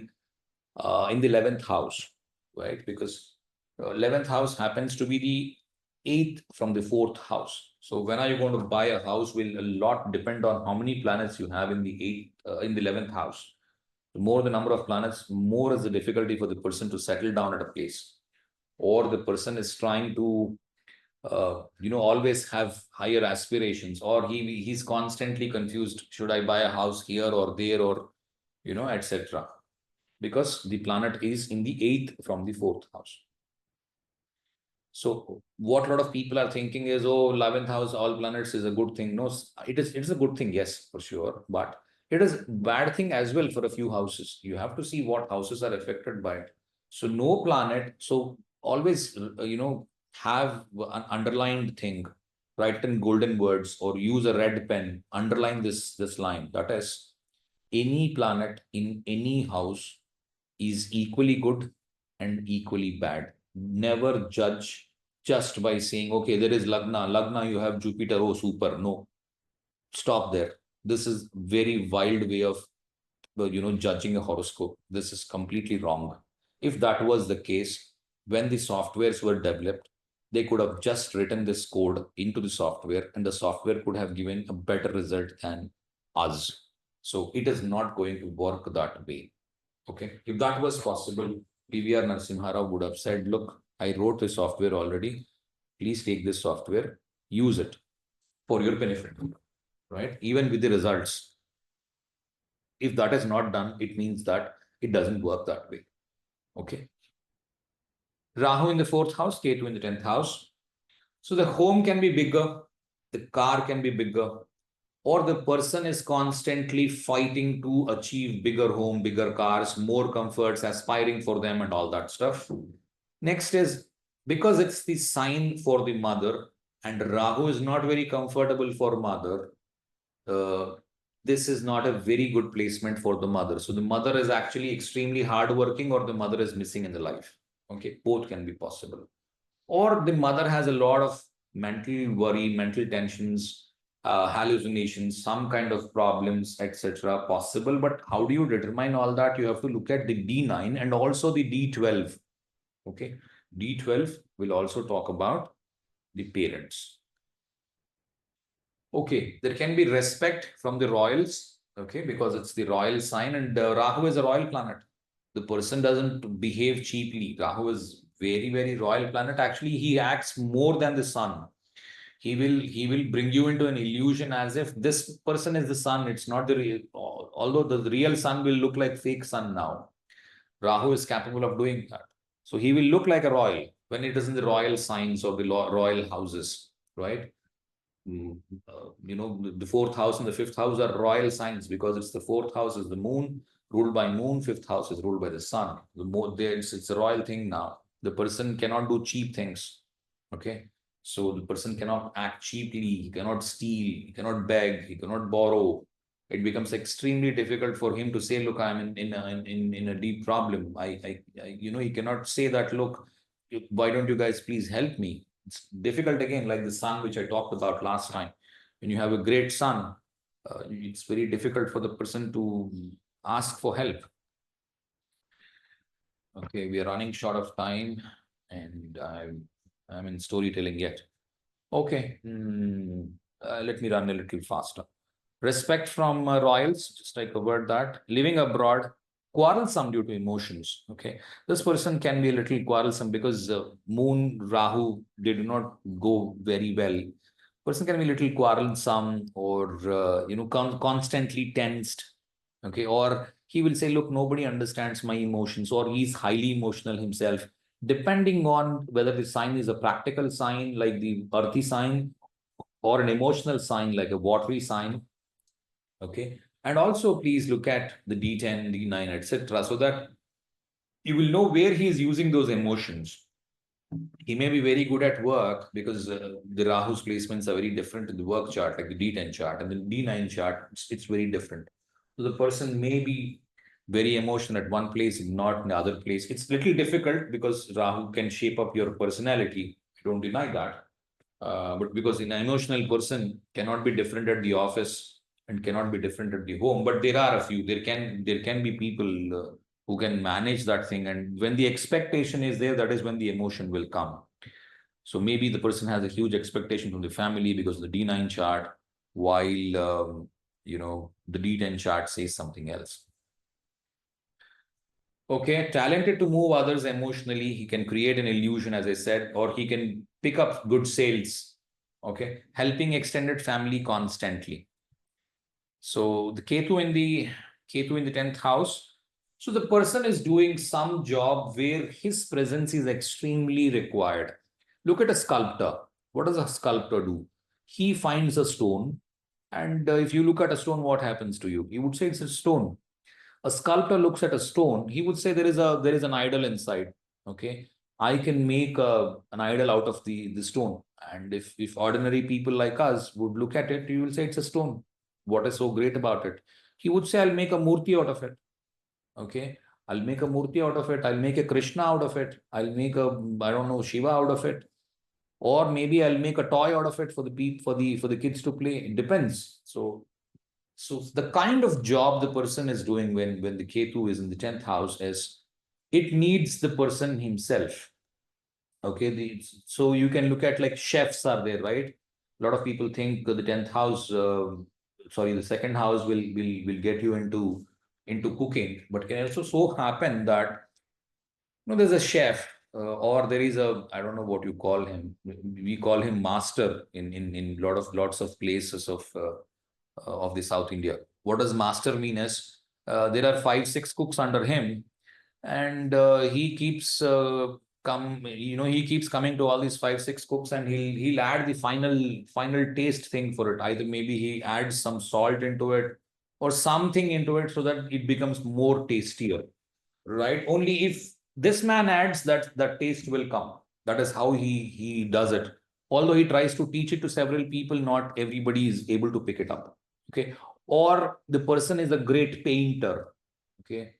11th house, right? Because 11th house happens to be the eighth from the fourth house. So when are you going to buy a house will a lot depend on how many planets you have in the in the 11th house. The more the number of planets, more is the difficulty for the person to settle down at a place, or the person is trying to always have higher aspirations, or he's constantly confused, should I buy a house here or there, or etc., because the planet is in the eighth from the fourth house. So what a lot of people are thinking is, oh, 11th house, all planets is a good thing. No, it's a good thing, yes, for sure. But it is bad thing as well for a few houses. You have to see what houses are affected by it. So no planet. So always, have an underlined thing, write in golden words or use a red pen, underline this line. That is, any planet in any house is equally good and equally bad. Never judge just by saying, okay, there is Lagna. Lagna, you have Jupiter, oh, super. No, stop there. This is very wild way of, judging a horoscope. This is completely wrong. If that was the case, when the softwares were developed, they could have just written this code into the software and the software could have given a better result than us. So it is not going to work that way. Okay, if that was possible, PVR Narasimha Rao would have said, look, I wrote the software already. Please take this software, use it for your benefit, right? Even with the results. If that is not done, it means that it doesn't work that way. Okay. Rahu in the fourth house, Ketu in the 10th house. So the home can be bigger, the car can be bigger, or the person is constantly fighting to achieve bigger home, bigger cars, more comforts, aspiring for them and all that stuff. Next is, because it's the sign for the mother and Rahu is not very comfortable for mother, this is not a very good placement for the mother. So the mother is actually extremely hardworking or the mother is missing in the life. Okay, both can be possible. Or the mother has a lot of mental worry, mental tensions, hallucinations, some kind of problems, etc. possible. But how do you determine all that? You have to look at the D9 and also the D12. Okay, D12 will also talk about the parents. Okay, there can be respect from the royals, okay, because it's the royal sign and Rahu is a royal planet. The person doesn't behave cheaply. Rahu is very, very royal planet. Actually, he acts more than the sun. He will bring you into an illusion as if this person is the sun. It's not the real, although the real sun will look like fake sun now. Rahu is capable of doing that. So he will look like a royal when it is in the royal signs or the royal houses, right? The fourth house and the fifth house are royal signs because it's the fourth house is the moon, ruled by moon, fifth house is ruled by the sun. The more it's a royal thing now. The person cannot do cheap things. Okay. So the person cannot act cheaply, he cannot steal, he cannot beg, he cannot borrow. It becomes extremely difficult for him to say, look, I'm in a deep problem. He cannot say that, look, why don't you guys please help me? It's difficult again, like the sun, which I talked about last time. When you have a great sun, it's very difficult for the person to ask for help. Okay, we are running short of time and I'm in storytelling yet. Okay, let me run a little faster. Respect from royals, just I covered that. Living abroad, quarrelsome due to emotions. Okay, this person can be a little quarrelsome because Moon, Rahu, they do not go very well. Person can be a little quarrelsome or constantly tensed. Okay, or he will say, look, nobody understands my emotions, or he's highly emotional himself, depending on whether the sign is a practical sign like the earthy sign or an emotional sign like a watery sign. Okay, and also please look at the D10, D9, etc., so that you will know where he is using those emotions. He may be very good at work because the Rahu's placements are very different in the work chart, like the D10 chart, and the D9 chart, it's very different. So the person may be very emotional at one place, not in the other place. It's a little difficult because Rahu can shape up your personality. I don't deny that. But because an emotional person cannot be different at the office and cannot be different at the home, but there are a few. There can be people who can manage that thing, and when the expectation is there, that is when the emotion will come. So maybe the person has a huge expectation from the family because of the D9 chart, while the D10 chart says something else. Okay, talented to move others emotionally. He can create an illusion, as I said, or he can pick up good sales. Okay, helping extended family constantly. So the Ketu in the 10th house. So the person is doing some job where his presence is extremely required. Look at a sculptor. What does a sculptor do? He finds a stone, and if you look at a stone, what happens to you? You would say it's a stone. A sculptor looks at a stone, he would say there is an idol inside. Okay, I can make an idol out of the stone. And if ordinary people like us would look at it, you will say it's a stone. What is so great about it? He would say, I'll make a murti out of it. Okay, I'll make a murti out of it. I'll make a Krishna out of it. I'll make a, I don't know, Shiva out of it. Or maybe I'll make a toy out of it for the people, for the kids to play. It depends. So the kind of job the person is doing when the Ketu is in the 10th house is, it needs the person himself. Okay, so you can look at, like, chefs are there, right? A lot of people think the 10th house, sorry, the second house will get you into cooking, but can also so happen that there's a chef, or there is a, I don't know what you call him. We call him master in lots of places of the South India. What does master mean is, there are 5, 6 cooks under him, and he keeps coming to all these 5, 6 cooks, and he'll add the final taste thing for it. Either maybe he adds some salt into it or something into it so that it becomes more tastier, right? Only if this man adds, that taste will come. That is how he does it. Although he tries to teach it to several people, not everybody is able to pick it up. Okay, or the person is a great painter. Okay,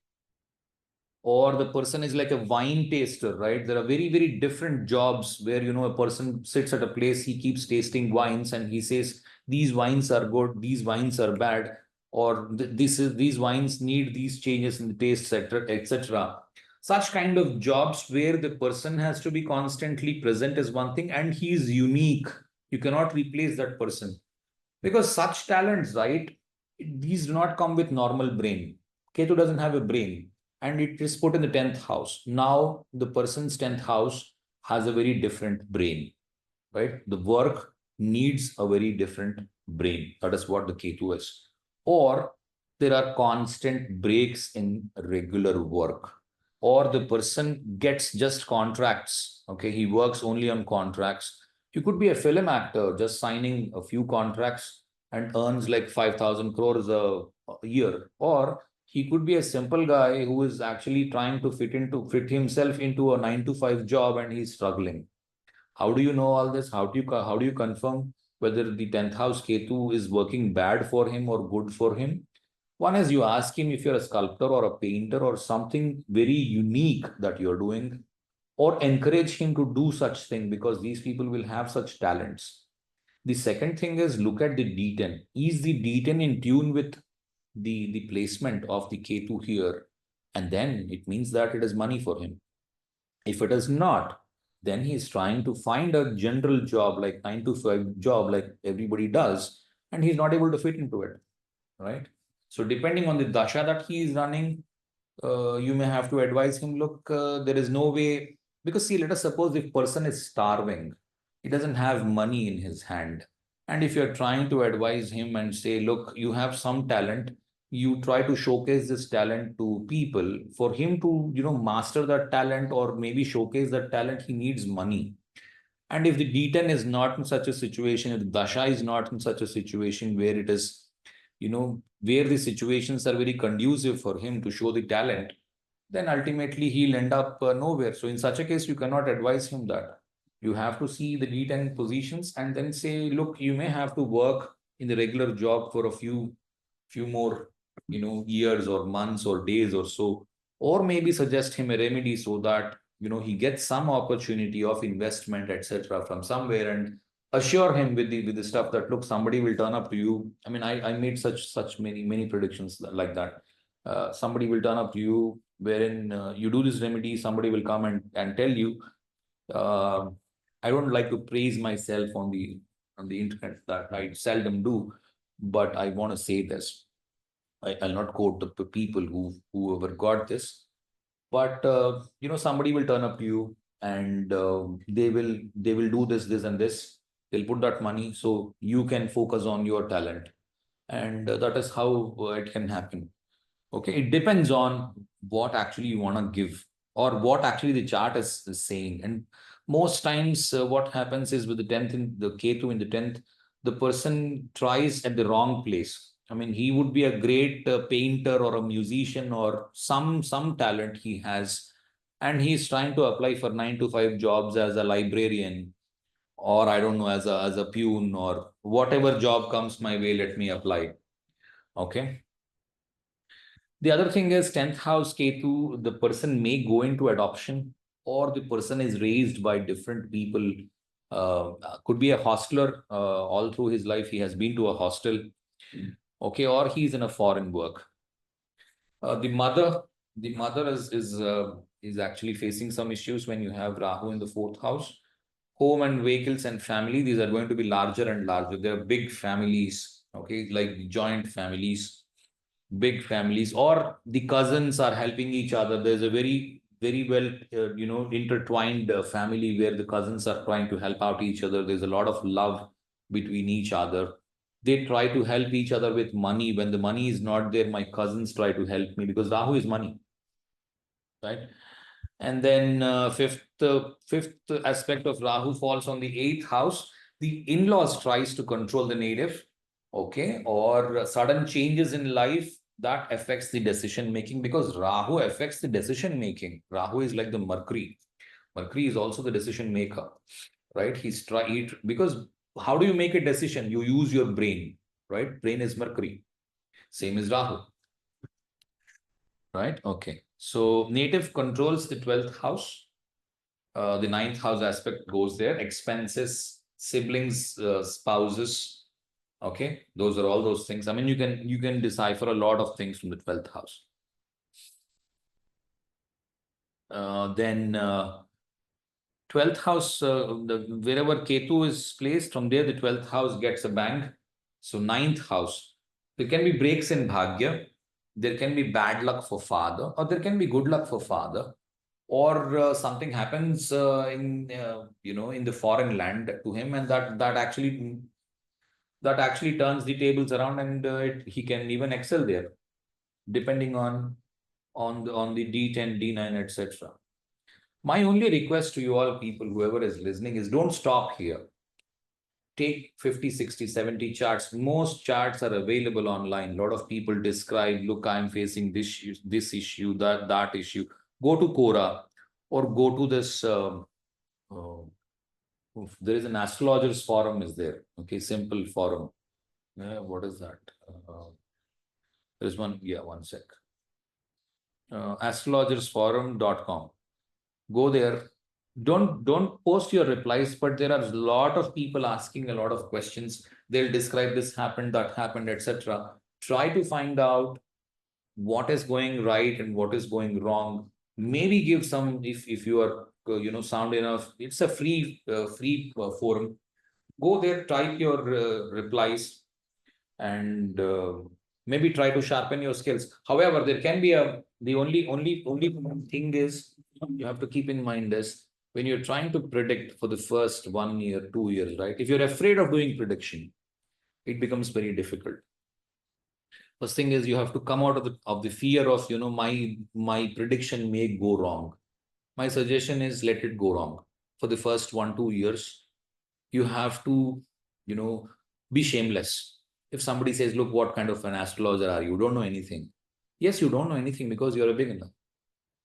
or the person is like a wine taster, right? There are very, very different jobs where, a person sits at a place, he keeps tasting wines, and he says, these wines are good, these wines are bad, or these wines need these changes in the taste, etc., etc. Such kind of jobs where the person has to be constantly present is one thing, and he is unique. You cannot replace that person, because such talents, right, these do not come with normal brain. Ketu doesn't have a brain, and it is put in the 10th house. Now, the person's 10th house has a very different brain, right? The work needs a very different brain. That is what the Ketu is. Or there are constant breaks in regular work, or the person gets just contracts. Okay, he works only on contracts. You could be a film actor just signing a few contracts and earns like 5,000 crores a year. Or he could be a simple guy who is actually trying to fit himself into a 9 to 5 job, and he's struggling. How do you know all this? How do you confirm whether the 10th house Ketu is working bad for him or good for him? One is, you ask him if you're a sculptor or a painter or something very unique that you're doing, or encourage him to do such thing, because these people will have such talents. The second thing is, look at the D10. Is the D10 in tune with the placement of the Ketu here? And then it means that it is money for him. If it is not, then he is trying to find a general job, like 9 to 5 job, like everybody does, and he's not able to fit into it, right? So depending on the dasha that he is running, you may have to advise him, look, there is no way, because see, let us suppose if person is starving, he doesn't have money in his hand. And if you're trying to advise him and say, look, you have some talent, you try to showcase this talent to people, for him to, master that talent or maybe showcase that talent, he needs money. And if the D10 is not in such a situation, if the Dasha is not in such a situation where it is, where the situations are very conducive for him to show the talent, then ultimately he'll end up nowhere. So in such a case, you cannot advise him that. You have to see the D10 positions and then say, look, you may have to work in the regular job for a few more, years or months or days or so, or maybe suggest him a remedy so that, he gets some opportunity of investment, etc., from somewhere, and assure him with the stuff that look, somebody will turn up to you. I mean, I made such many predictions like that. Somebody will turn up to you wherein you do this remedy, somebody will come and tell you. uh, I don't like to praise myself on the internet, that I seldom do, but I want to say this. I'll not quote the people whoever got this, but somebody will turn up to you and they will do this and this. They'll put that money so you can focus on your talent, and that is how it can happen. Okay, it depends on what actually you want to give, or what actually the chart is saying. And most times, what happens is with the 10th, in the Ketu in the 10th, the person tries at the wrong place. I mean, he would be a great painter or a musician or some talent he has, and he's trying to apply for 9 to 5 jobs as a librarian, or I don't know, as a peon, or whatever job comes my way, let me apply. Okay. The other thing is 10th house Ketu, the person may go into adoption, or the person is raised by different people. Could be a hostler, all through his life. He has been to a hostel. Okay, or he's in a foreign work. The mother is actually facing some issues when you have Rahu in the 4th house. Home and vehicles and family, these are going to be larger and larger. They're big families, okay, like joint families, big families, or the cousins are helping each other. There's a very well intertwined family where the cousins are trying to help out each other. There's a lot of love between each other. They try to help each other with money. When the money is not there, my cousins try to help me, because Rahu is money, right? And then fifth aspect of Rahu falls on the 8th house. The in-laws tries to control the native, okay, or sudden changes in life that affects the decision making, because Rahu affects the decision making. Rahu is like the Mercury. Mercury is also the decision maker, right? Because how do you make a decision? You use your brain, right? Brain is Mercury. Same as Rahu, right? Okay. So native controls the 12th house. The 9th house aspect goes there. Expenses, siblings, spouses. Okay, those are all those things. I mean, you can decipher a lot of things from the 12th house. Then 12th house, wherever Ketu is placed, from there the 12th house gets a bang. So 9th house, there can be breaks in Bhagya. There can be bad luck for father, or there can be good luck for father, or something happens in the foreign land to him, and that actually turns the tables around, and he can even excel there, depending on the D10, D9, etc. My only request to you all people, whoever is listening, is don't stop here. Take 50, 60, 70 charts. Most charts are available online. A lot of people describe, look, I'm facing this issue, that issue. Go to Quora, or go to this. There is an astrologers forum, is there? Okay, simple forum. What is that? There's one. Yeah, one sec. Astrologersforum.com. Go there. Don't post your replies, but there are a lot of people asking a lot of questions. They'll describe this happened, that happened, etc. Try to find out what is going right and what is going wrong. Maybe give some, if you are sound enough. It's a free forum. Go there, type your replies, and maybe try to sharpen your skills. However, there can be the only thing is, you have to keep in mind this: when you're trying to predict for the first 1 year, 2 years, right? If you're afraid of doing prediction, it becomes very difficult. First thing is, you have to come out of the fear of, my prediction may go wrong. My suggestion is, let it go wrong. For the first 1, 2 years, you have to, be shameless. If somebody says, look, what kind of an astrologer are you? You don't know anything. Yes, you don't know anything because you're a beginner.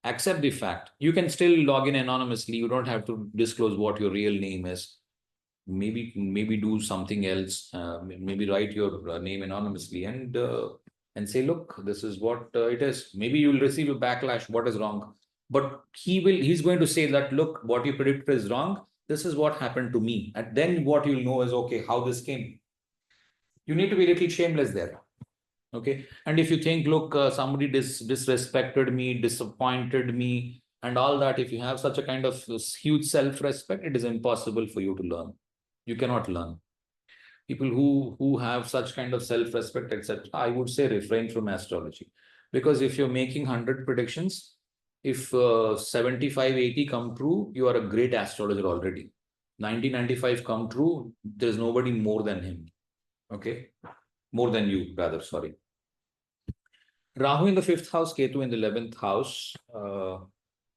Accept the fact. You can still log in anonymously. You don't have to disclose what your real name is. Maybe do something else. Maybe write your name anonymously, and say, look, this is what it is. Maybe you'll receive a backlash. What is wrong? But he's going to say that, look, what you predicted is wrong. this is what happened to me. And then what you'll know is, okay, how this came. You need to be a little shameless there. Okay. And if you think, look, somebody disrespected me, disappointed me, and all that, if you have such a kind of huge self-respect, it is impossible for you to learn. You cannot learn. People who have such kind of self-respect, etc., I would say refrain from astrology. Because if you're making 100 predictions, if 75, 80 come true, you are a great astrologer already. 90, 95 come true, there's nobody more than him. Okay. More than you, rather, sorry. Rahu in the 5th house, Ketu in the 11th house.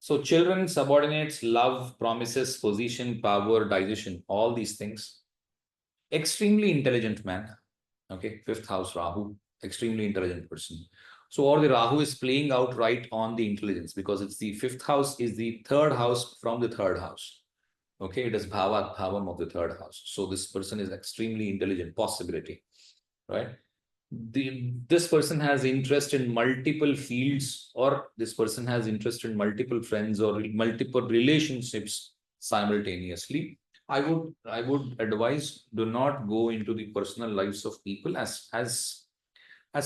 So children, subordinates, love, promises, position, power, digestion, all these things. Extremely intelligent man. Okay, 5th house Rahu, extremely intelligent person. So or the Rahu is playing out right on the intelligence, because it's the 5th house is the 3rd house from the 3rd house. Okay, it is bhavam of the 3rd house. So this person is extremely intelligent, possibility, right? This person has interest in multiple fields, or this person has interest in multiple friends or multiple relationships simultaneously. I would advise, do not go into the personal lives of people as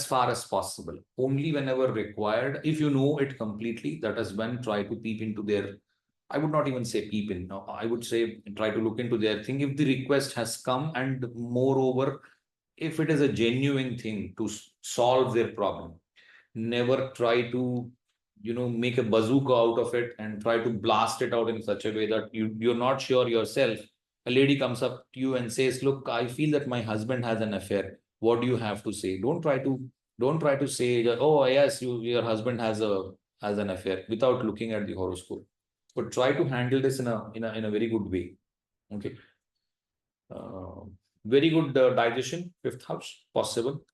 far as possible. Only whenever required. If you know it completely, that is when try to peep into their, I would not even say peep in. No, I would say try to look into their thing if the request has come, and moreover, if it is a genuine thing to solve their problem. Never try to, make a bazooka out of it and try to blast it out in such a way that you're not sure yourself. A lady comes up to you and says, look, I feel that my husband has an affair. What do you have to say? Don't try to say that, oh yes, your husband has an affair, without looking at the horoscope. But try to handle this in a very good way. Okay. Uh, Very good digestion, 5th house, possible.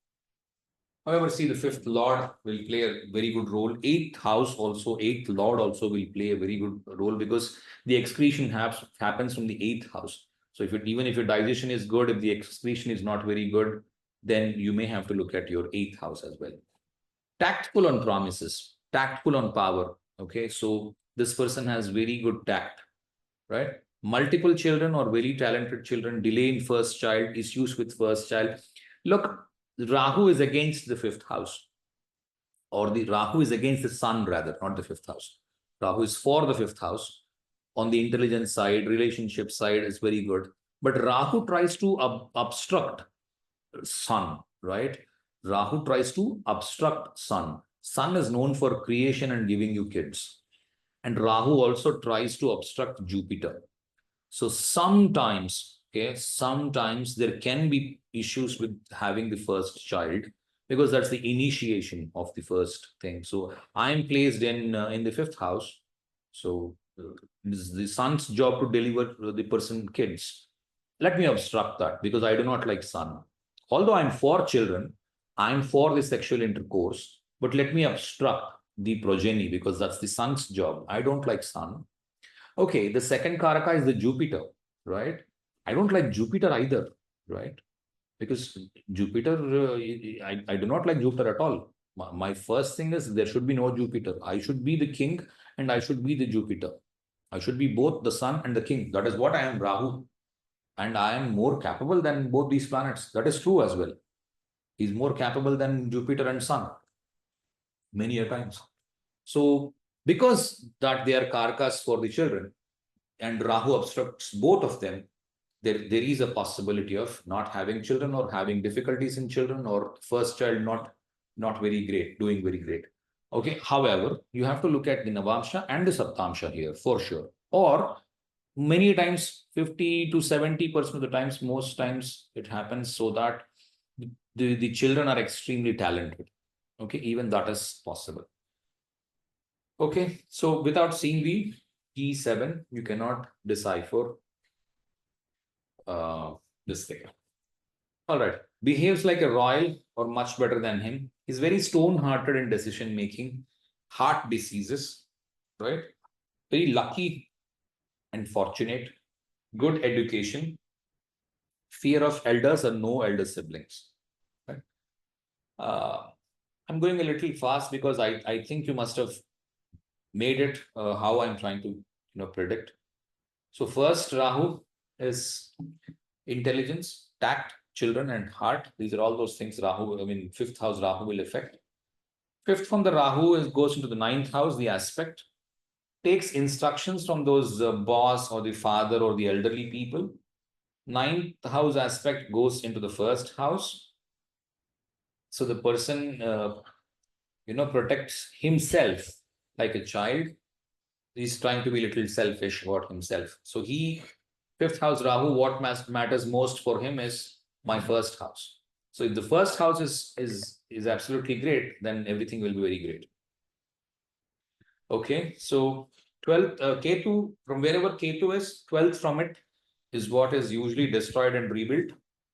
However, see, the 5th Lord will play a very good role. 8th house also, 8th Lord also will play a very good role, because the excretion happens from the 8th house. So even if your digestion is good, if the excretion is not very good, then you may have to look at your 8th house as well. Tactful on promises, tactful on power. Okay, so this person has very good tact, right? Multiple children or very talented children, delay in first child, issues with first child. Look, Rahu is against the 5th house, or the Rahu is against the sun, rather, not the 5th house. Rahu is for the 5th house. On the intelligence side, relationship side is very good. But Rahu tries to obstruct sun, right? Rahu tries to obstruct sun. Sun is known for creation and giving you kids. And Rahu also tries to obstruct Jupiter. So sometimes, okay, sometimes there can be issues with having the first child, because that's the initiation of the first thing. So I'm placed in the 5th house. So this is the sun's job to deliver the person kids. Let me obstruct that, because I do not like sun. Although I'm for children, I'm for the sexual intercourse, but let me obstruct the progeny, because that's the sun's job. I don't like sun. Okay, the second Karaka is the Jupiter, right? I don't like Jupiter either, right? Because Jupiter, I do not like Jupiter at all. My first thing is there should be no Jupiter. I should be the king and I should be the Jupiter. I should be both the sun and the king. That is what I am, Rahu. And I am more capable than both these planets. That is true as well. He's more capable than Jupiter and sun many a times. So because that they are Karakas for the children, and Rahu obstructs both of them, there is a possibility of not having children, or having difficulties in children, or first child not very great, doing very great. Okay. However, you have to look at the Navamsha and the Saptamsha here for sure. Or many times, 50 to 70% of the times, most times it happens so that the children are extremely talented. Okay. Even that is possible. Okay. So without seeing the T7, you cannot decipher this thing. All right. Behaves like a royal or much better than him. He's very stone-hearted in decision making. Heart diseases, right? Very lucky and fortunate. Good education. Fear of elders or no elder siblings. Right? I'm going a little fast because I think you must have made it how I'm trying to predict. So first Rahu is intelligence, tact, children, and heart. These are all those things Rahu, fifth house Rahu will affect. Fifth from the Rahu goes into the ninth house, the aspect, takes instructions from those boss or the father or the elderly people. Ninth house aspect goes into the first house. So the person, protects himself like a child. He's trying to be a little selfish about himself. So fifth house Rahu, what matters most for him is my first house. So if the first house is absolutely great, then everything will be very great. Okay, so 12th, Ketu, from wherever Ketu is, 12th from it is what is usually destroyed and rebuilt.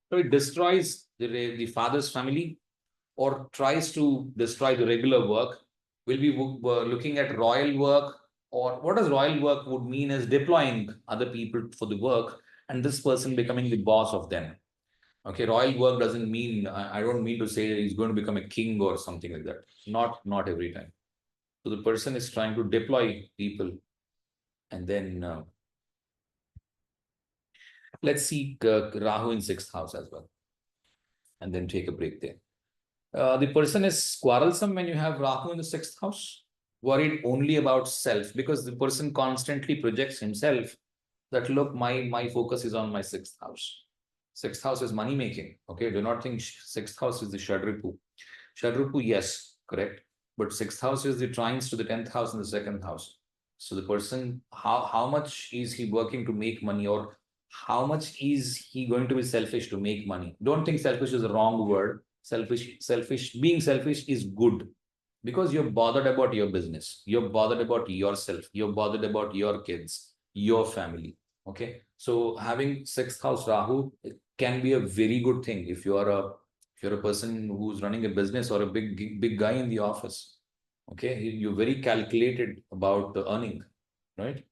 So it destroys the father's family or tries to destroy the regular work. We'll be looking at royal work, or what does royal work would mean is deploying other people for the work and this person becoming the boss of them. Okay, royal work doesn't mean, I don't mean to say he's going to become a king or something like that. Not every time. So the person is trying to deploy people. And then let's see Rahu in sixth house as well. And then take a break there. The person is quarrelsome when you have Rahu in the sixth house, worried only about self, because the person constantly projects himself that, look, my focus is on my sixth house. Sixth house is money making. Okay, do not think sixth house is the Shadripu. Shadripu, yes, correct. But sixth house is the trines to the 10th house and the second house. So the person, how much is he working to make money, or how much is he going to be selfish to make money? Don't think selfish is a wrong word. Being selfish is good because you're bothered about your business. You're bothered about yourself. You're bothered about your kids, your family. Okay. So having sixth house Rahu can be a very good thing if you're a person who's running a business or a big guy in the office. Okay. You're very calculated about the earning, right?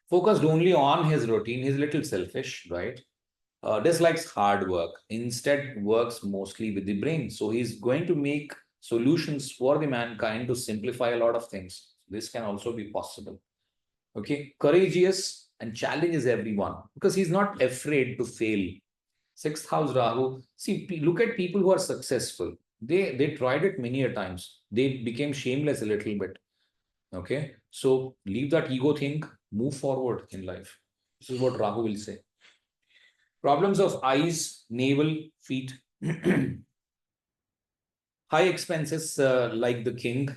Focused only on his routine. He's a little selfish, right? Dislikes hard work, instead works mostly with the brain. So he's going to make solutions for the mankind to simplify a lot of things. This can also be possible. Okay, courageous and challenges everyone because he's not afraid to fail. Sixth house Rahu. See, look at people who are successful. They tried it many a times. They became shameless a little bit. Okay, so leave that ego thing, move forward in life. This is what Rahu will say. Problems of eyes, navel, feet. High expenses like the king.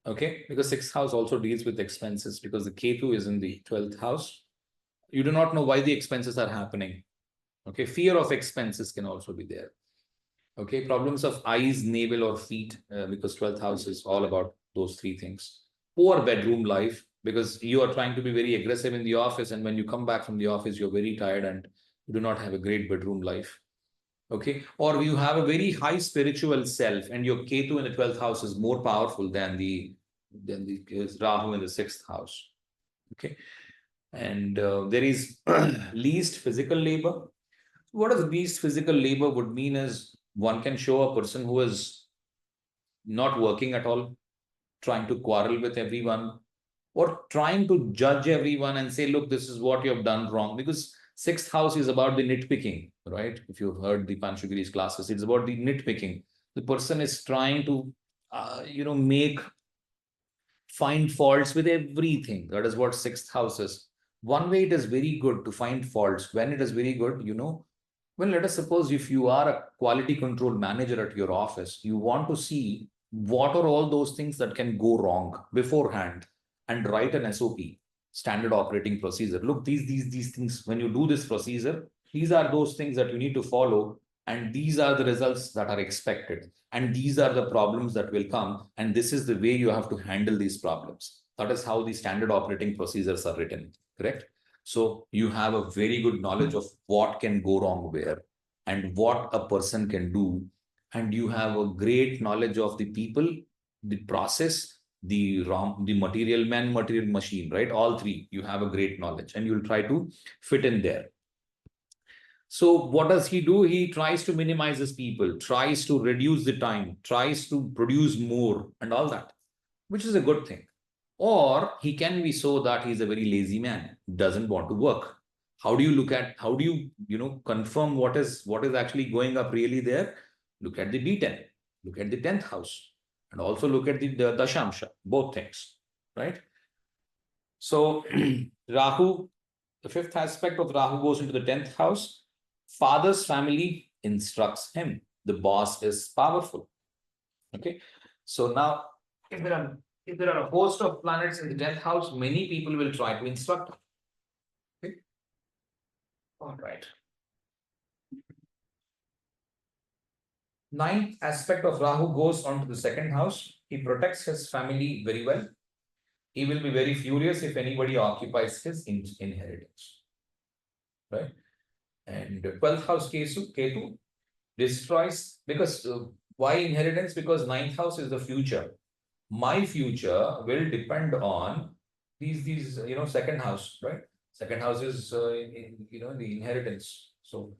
Okay, because sixth house also deals with expenses because the Ketu is in the 12th house. You do not know why the expenses are happening. Okay, fear of expenses can also be there. Okay, problems of eyes, navel, or feet because 12th house is all about those three things. Poor bedroom life because you are trying to be very aggressive in the office, and when you come back from the office, you're very tired and you do not have a great bedroom life. Okay, or you have a very high spiritual self, and your Ketu in the 12th house is more powerful than the Rahu in the sixth house. Okay, and there is least physical labor. What does least physical labor would mean is one can show a person who is not working at all, trying to quarrel with everyone, or trying to judge everyone and say, look, this is what you have done wrong. Because sixth house is about the nitpicking, right? If you've heard the Panchagiri's classes, it's about the nitpicking. The person is trying to, find faults with everything. That is what sixth house is. One way it is very good to find faults. When it is very good, well, let us suppose if you are a quality control manager at your office, you want to see what are all those things that can go wrong beforehand and write an SOP, standard operating procedure. Look, these things, when you do this procedure, these are those things that you need to follow, and these are the results that are expected, and these are the problems that will come, and this is the way you have to handle these problems. That is how the standard operating procedures are written, correct? So you have a very good knowledge of what can go wrong where and what a person can do. And you have a great knowledge of the people, the process, the material man, material machine, right? All three, you have a great knowledge and you'll try to fit in there. So what does he do? He tries to minimize his people, tries to reduce the time, tries to produce more and all that, which is a good thing. Or he can be so that he's a very lazy man, doesn't want to work. How do you confirm what is actually going up really there? Look at the D10, look at the 10th house, and also look at the Dashamsha, both things, right? So Rahu, the fifth aspect of Rahu goes into the 10th house. Father's family instructs him. The boss is powerful. Okay. So now, if there are a host of planets in the 10th house, many people will try to instruct. Okay. All right. Ninth aspect of Rahu goes on to the second house. He protects his family very well. He will be very furious if anybody occupies his inheritance. Right. And 12th house Ketu destroys, because why inheritance? Because ninth house is the future. My future will depend on these second house, right? Second house is the inheritance, so,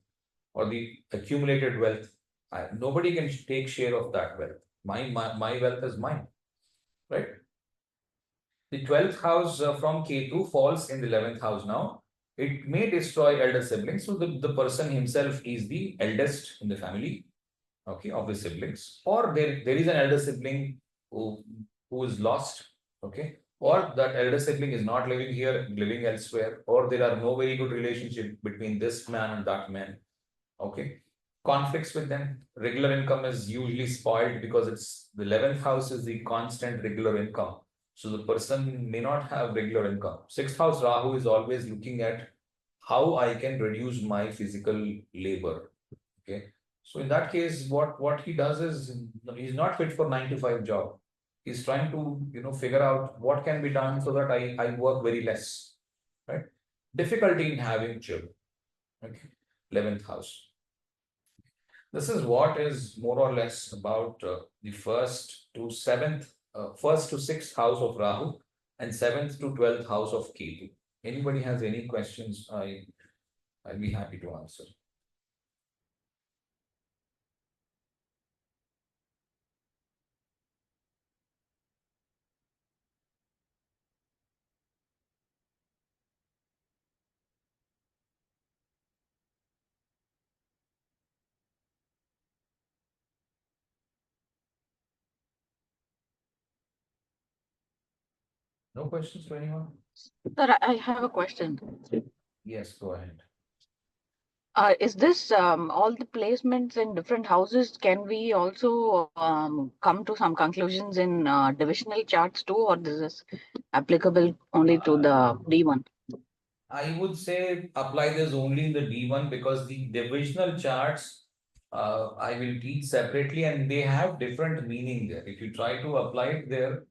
or the accumulated wealth. Nobody can take share of that wealth. My wealth is mine, right? The 12th house from Ketu falls in the 11th house now. It may destroy elder siblings, so the person himself is the eldest in the family, okay, of the siblings, or there is an elder sibling who is lost, okay, or that elder sibling is not living here, living elsewhere, or there are no very good relationship between this man and that man, okay. Conflicts with them. Regular income is usually spoiled because it's the 11th house is the constant regular income. So the person may not have regular income. Sixth house Rahu is always looking at how I can reduce my physical labor. Okay. So in that case, what he does is he's not fit for 9 to 5 job. He's trying to figure out what can be done so that I work very less. Right. Difficulty in having children. Okay. 11th house. This is what is more or less about the first to sixth house of Rahu and 7th to 12th house of Ketu. Anybody has any questions? I'll be happy to answer. No questions to anyone? Sir, I have a question. Yes, go ahead. Is this all the placements in different houses? Can we also come to some conclusions in divisional charts too, or this is applicable only to the D1? I would say apply this only in the D1 because the divisional charts I will teach separately and they have different meaning there. If you try to apply it there,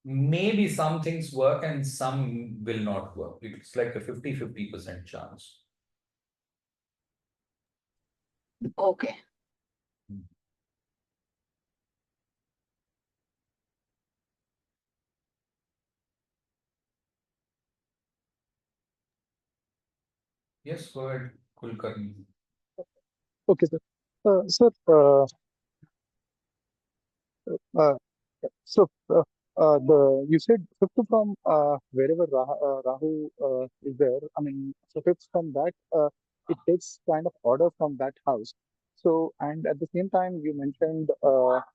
maybe some things work and some will not work. It's like a 50-50% chance. Okay. Yes, go ahead, Kulkarni. Okay, sir. Sir, uh, so the you said fifth from wherever Rahu is there. I mean, so fifth from that, it takes kind of order from that house. So, and at the same time, you mentioned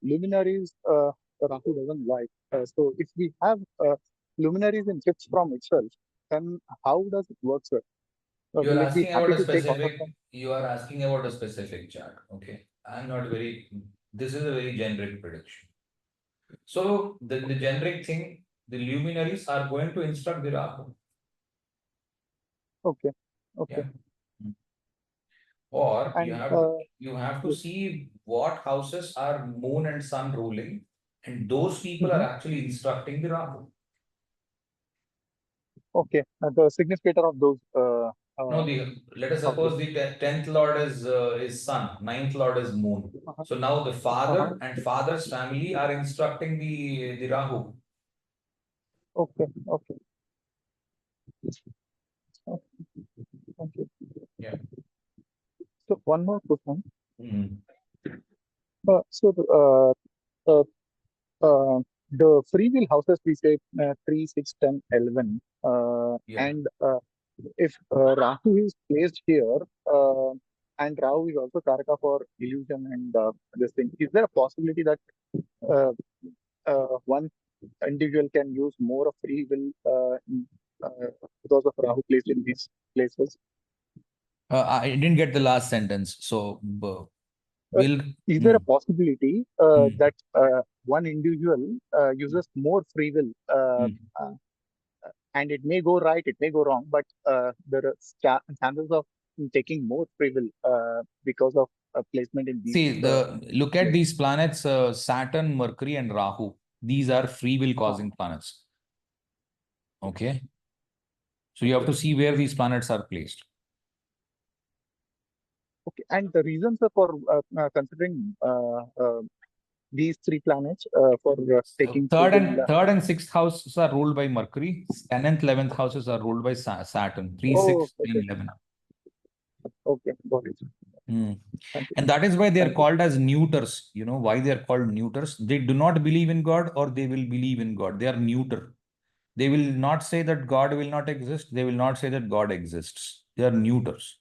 luminaries. Rahu doesn't like. So, if we have luminaries in fifth from itself, then how does it work, sir? You are Will it be asking happy about a to take order specific, from? you are asking about a specific chart. Okay. I'm not very, this is a very generic prediction. So the generic thing, the luminaries are going to instruct the Rahu. Okay, okay. Yeah. Or And you have to see what houses are moon and sun ruling, and those people are mhm. actually instructing the Rahu. Okay, the significator of those No, let us houses. suppose the 10th lord is sun, 9th lord is moon. Uh-huh. So now the Uh-huh. father and father's family are instructing the Rahu. Okay, okay. Okay, okay. Yeah. So one more question. Mhm. So uh, uh, the free will houses we say 3, 6, 10, 11, Yeah. and if Rahu is placed here, and Rahu is also Karaka for illusion and this thing, is there a possibility that uh, one individual can use more of free will because of Rahu placed in these places? I didn't get the last sentence. So, Uh, will. is there a Hmm, possibility hmm, that one individual uses more free will, hmm. uh, and it may go right, it may go wrong, but there are chances of taking more free will because of placement in these See, look at places? these planets, Saturn, Mercury, and Rahu. These are free will Ah, causing planets. Okay. So you have okay. to see where these planets are placed. Okay. And the reasons for considering these three planets for taking free will. Third and sixth houses are ruled by Mercury. 10th, 11th houses are ruled by Saturn. 3, Oh, 6, okay. 10, 11. Okay. Got it. Hmm. Thank you. And that is why they are Thank you. called as neuters. You know why they are called neuters? They do not believe in God or they will believe in God. They are neuter. They will not say that God will not exist. They will not say that God exists. They are neuters.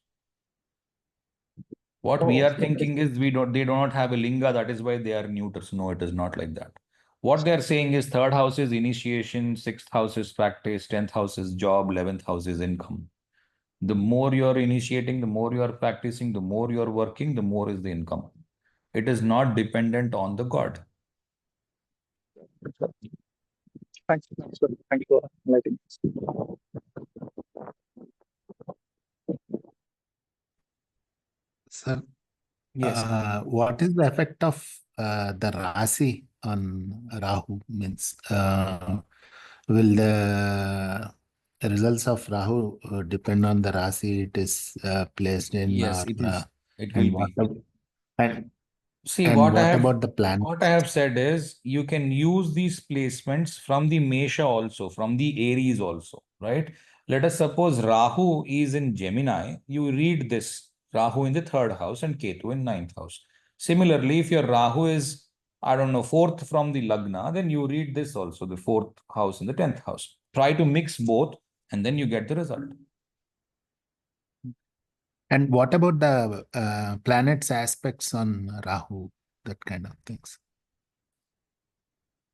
What we Oh, are okay. thinking is they do not have a linga. That is why they are neuters. No, it is not like that. What they are saying is third house is initiation, sixth house is practice, 10th house is job, 11th house is income. The more you are initiating, the more you are practicing, the more you are working, the more is the income. It is not dependent on the God. Thanks. Thank you for enlightening us. Sir, Yes. what is the effect of the Rasi on Rahu? Means, will the results of Rahu depend on the Rasi it is placed in, Yes, or it is. It will and what be. and See, and what about the what I planets? have said is you can use these placements from the Mesha also, from the Aries also, right? Let us suppose Rahu is in Gemini, you read this Rahu in the third house and Ketu in ninth house. Similarly, if your Rahu is, I don't know, fourth from the Lagna, then you read this also, the fourth house and the 10th house. Try to mix both and then you get the result. And what about the planets aspects on Rahu? That kind of things.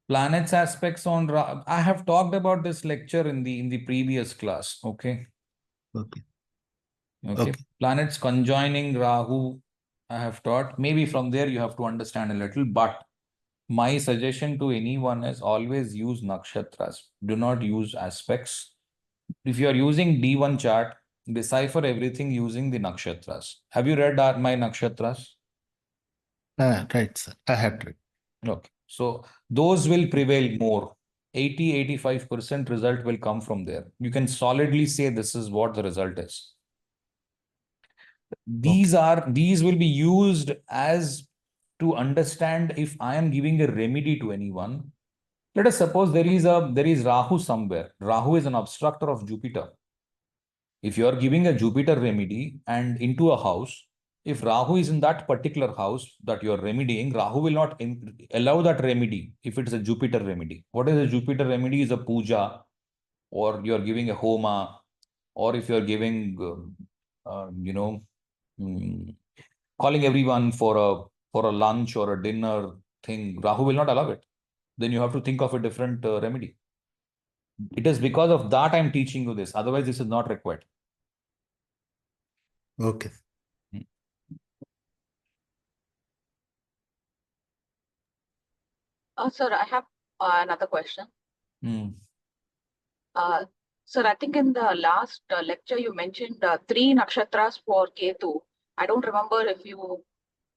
Planets aspects on I have talked about this lecture in the previous class. Okay. Okay. Okay. Okay. Planets conjoining Rahu, I have taught. Maybe from there you have to understand a little, but my suggestion to anyone is always use nakshatras. Do not use aspects. If you are using D1 chart, decipher everything using the nakshatras. Have you read my nakshatras? Right, sir. I had read. Okay. So those will prevail more. 80-85% result will come from there. You can solidly say this is what the result is. These will be used as to understand if I am giving a remedy to anyone. Let us suppose there is Rahu somewhere. Rahu is an obstructor of Jupiter. If you are giving a Jupiter remedy and into a house, if Rahu is in that particular house that you are remedying, Rahu will not allow that remedy if it is a Jupiter remedy. What is a Jupiter remedy? Is a puja, or you are giving a homa, or if you are giving, mm, calling everyone for a lunch or a dinner thing. Rahu will not allow it. Then you have to think of a different remedy. It is because of that I'm teaching you this. Otherwise, this is not required. Okay. Sir, I have another question. Mm. Sir, I think in the last lecture you mentioned 3 nakshatras for Ketu. I don't remember if you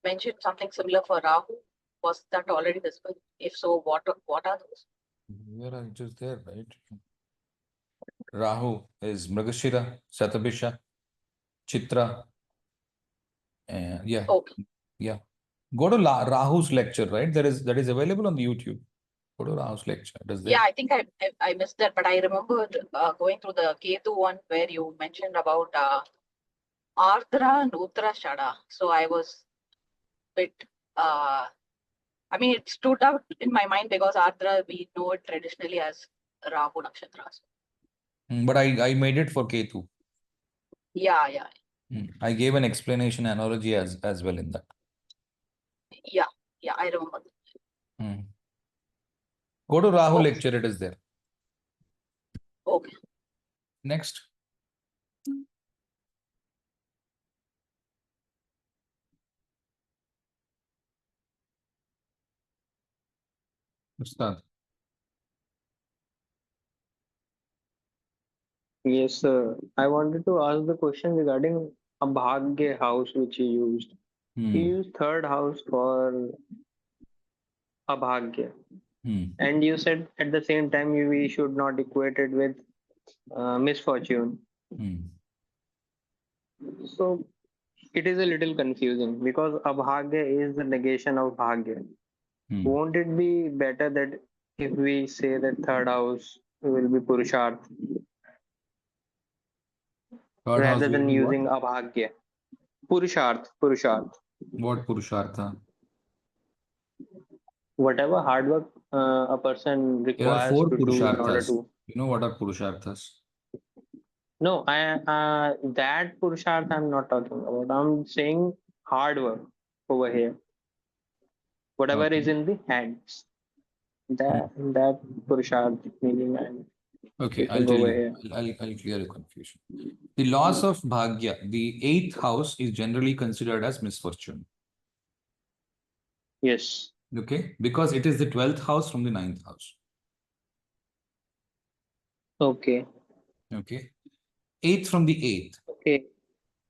mentioned something similar for Rahu. Was that already discussed? If so, what are those? Where are just there, right? Rahu is Mrigashira, Satabisha, Chitra. Yeah, Okay. yeah. Go to Rahu's lecture, right? That is available on the YouTube. Go to Rahu's lecture. It is there. Yeah, I think I missed that, but I remembered going through the Ketu one where you mentioned about Ardra and Uttarashada. So I was a bit I mean, it stood out in my mind because Ardra, we know it traditionally as Rahu Nakshatras. But I made it for Ketu. Yeah. I gave an explanation analogy as well in that. Yeah, I remember. Go to Rahu Okay. lecture, it is there. Okay. Next. Ustad. Yes, sir. I wanted to ask the question regarding Abhagya house which you used. You used third house for Abhagya. And you said at the same time we should not equate it with misfortune. So it is a little confusing because Abhagya is the negation of Bhagya. Won't it be better that if we say that third house will be Purusharth Third house rather will than be using what? Abhagya? Purusharth. What Purushartha? Whatever hard work a person There are requires 4 to do in order Purusharthas. to. You know what are Purusharthas? No, that Purusharth I'm not talking about. I'm saying hard work over here. Whatever is in the hands. That Purusharth meaning I'm Okay, I'll taking tell over you. here. I'll clear your confusion. The loss of Bhagya, the 8th house, is generally considered as misfortune. Yes. Okay, because it is the 12th house from the 9th house. Okay. Okay. 8th from the 8th.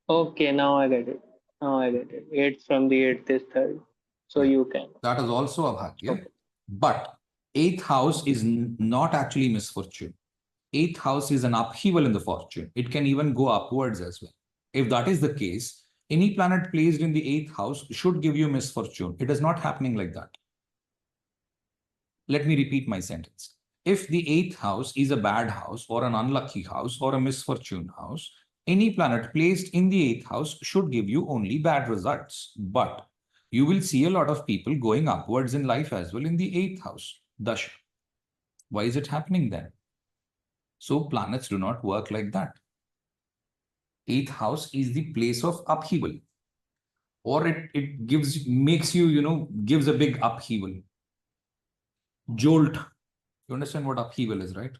Okay, now I get it. 8th from the 8th is third. So Yeah. you can. That is also a Bhagya. Okay. But 8th house is not actually misfortune. 8th house is an upheaval in the fortune. It can even go upwards as well. If that is the case, any planet placed in the 8th house should give you misfortune. It is not happening like that. Let me repeat my sentence. If the 8th house is a bad house or an unlucky house or a misfortune house, any planet placed in the 8th house should give you only bad results. But you will see a lot of people going upwards in life as well in the 8th house, Dasha. Why is it happening then? So planets do not work like that. 8th house is the place of upheaval. Or it makes you, gives a big upheaval. Jolt. You understand what upheaval is, right?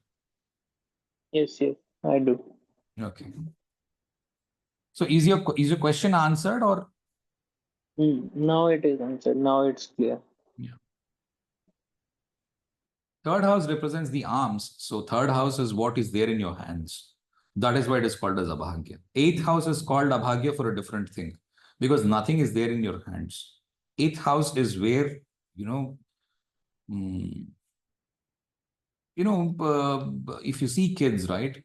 Yes, I do. Okay. So is your question answered or? Now it is answered. Now it's clear. Yeah. Third house represents the arms. So third house is what is there in your hands. That is why it is called as Abhagya. 8th house is called Abhagya for a different thing because nothing is there in your hands. 8th house is where, if you see kids, right?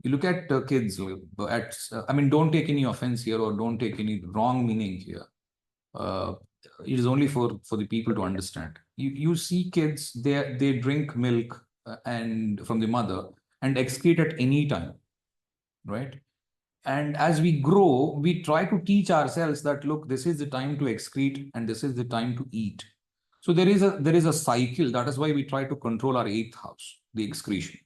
You look at kids don't take any offense here or don't take any wrong meaning here. It is only for the people to understand. You see kids, they drink milk and from the mother and excrete at any time, right? And as we grow, we try to teach ourselves that, look, this is the time to excrete and this is the time to eat. So there is a cycle. That is why we try to control our 8th house, the excretion.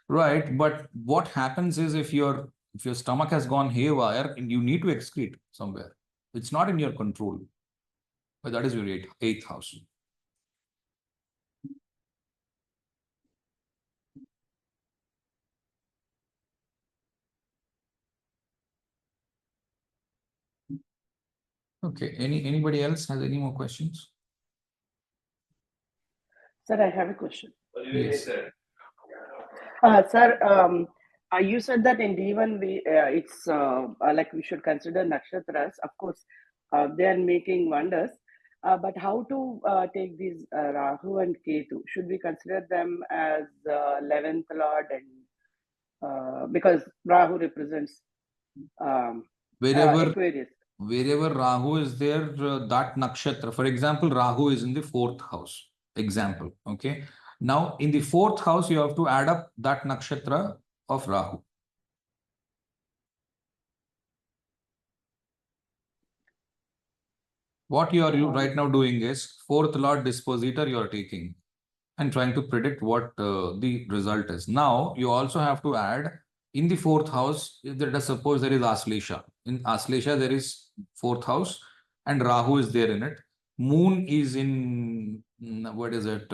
Right. But what happens is if your stomach has gone haywire and you need to excrete somewhere, it's not in your control. But that is your 8th house. Okay. Anybody else has any more questions? Sir, I have a question. Yes. Sir, you said that in D1 it's like we should consider nakshatras. Of course, they are making wonders. But how to take these Rahu and Ketu? Should we consider them as 11th Lord and because Rahu represents Aquarius. Wherever Rahu is there, that nakshatra, for example, Rahu is in the 4th house. Example. Okay. Now, in the 4th house, you have to add up that nakshatra of Rahu. What you are right now doing is fourth lord dispositor you are taking and trying to predict what the result is. Now, you also have to add in the fourth house, let us suppose there is Aslesha. In Aslesha, there is fourth house and Rahu is there in it. Moon is in, what is it,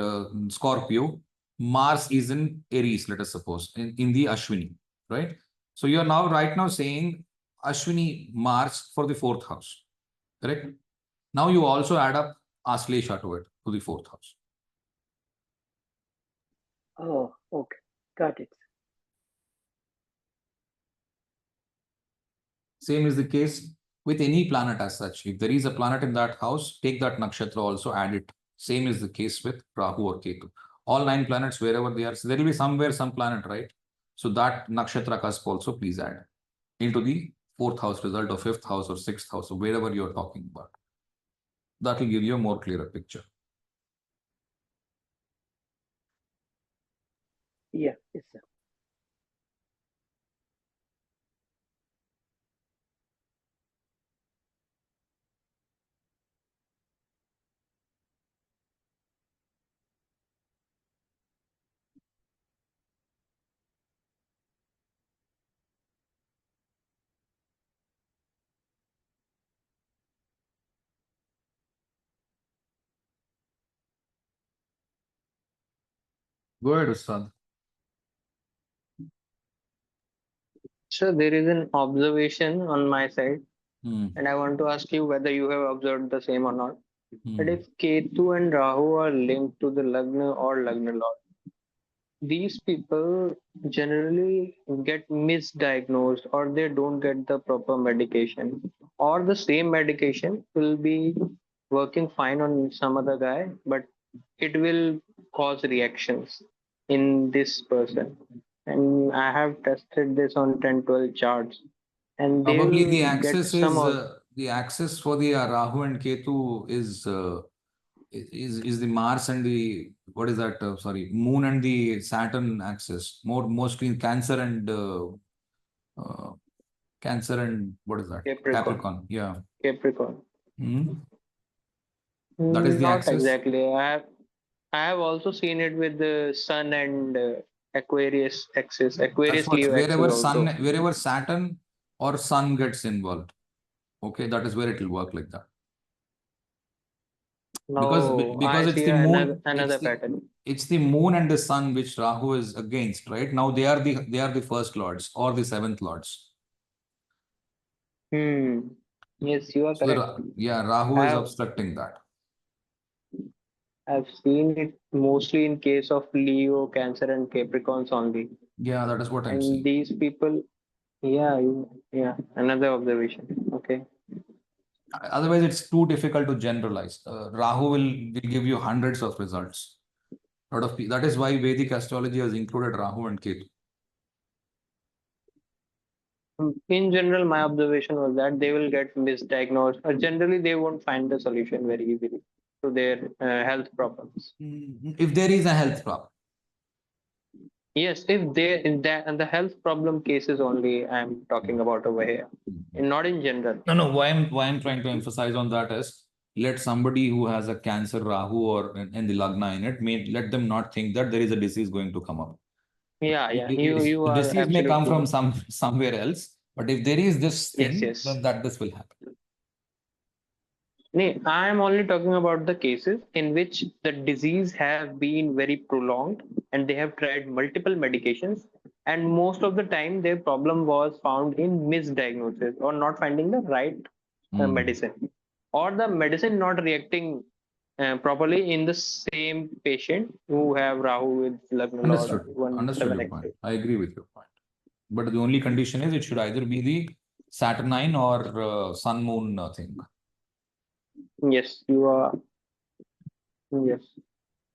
Scorpio. Mars is in Aries, let us suppose, in the Ashwini, right? So you are now right now saying Ashwini Mars for the fourth house, correct? Now you also add up Aslesha to it, to the fourth house. Oh, okay. Got it. Same is the case with any planet as such. If there is a planet in that house, take that nakshatra also, add it. Same is the case with Rahu or Ketu. All 9 planets, wherever they are, so there will be somewhere some planet, right? So that nakshatra cusp also please add into the 4th house result or 5th house or 6th house or wherever you're talking about. That will give you a more clearer picture. Yeah, yes, sir. Go ahead, Ustad. So there is an observation on my side, Hmm. and I want to ask you whether you have observed the same or not. That Hmm. if Ketu and Rahu are linked to the Lagna or Lagna Lord, these people generally get misdiagnosed or they don't get the proper medication, or the same medication will be working fine on some other guy, but it will cause reactions in this person. And I have tested this on 10-12 charts, and they Probably the will get axis some is of the axis for the Rahu and Ketu is the Mars and the what is that? Sorry, Moon and the Saturn axis. Mostly in Cancer and what is that? Capricorn. Capricorn. Yeah. Capricorn. Hmm. That is the Not axis. exactly. I have also seen it with the Sun and Aquarius axis, That's Aquarius what Leo axis also. wherever Saturn or Sun gets involved. Okay, that is where it will work like that. Now Because I it's see the moon, another pattern. it's the moon and the sun which Rahu is against, right? Now they are the first lords or the 7th lords. Yes, you are So correct. yeah, Rahu I is have obstructing that. I've seen it mostly in case of Leo, Cancer, and Capricorns only. Yeah, that is what I'm And saying. these people, yeah, another observation. Okay. Otherwise, it's too difficult to generalize. Rahu will give you hundreds of results. That is why Vedic astrology has included Rahu and Ketu. In general, my observation was that they will get misdiagnosed, or generally they won't find the solution very easily to their health problems. If there is a health problem. Yes, if they in that and the health problem cases only I'm talking about over here, and not in general. No. Why I'm trying to emphasize on that is let somebody who has a Cancer Rahu or in the Lagna in it, let them not think that there is a disease going to come up. Yeah, you The are disease may come absolutely from somewhere else, but if there is this yes, thing, yes. then that this will happen. I am only talking about the cases in which the disease have been very prolonged and they have tried multiple medications, and most of the time their problem was found in misdiagnosis or not finding the right medicine, or the medicine not reacting properly in the same patient who have Rahu with Lagna Lord or Understood your 17 point. axis. I agree with your point. But the only condition is it should either be the Saturnine or Sun Moon thing. Yes, you are. Yes.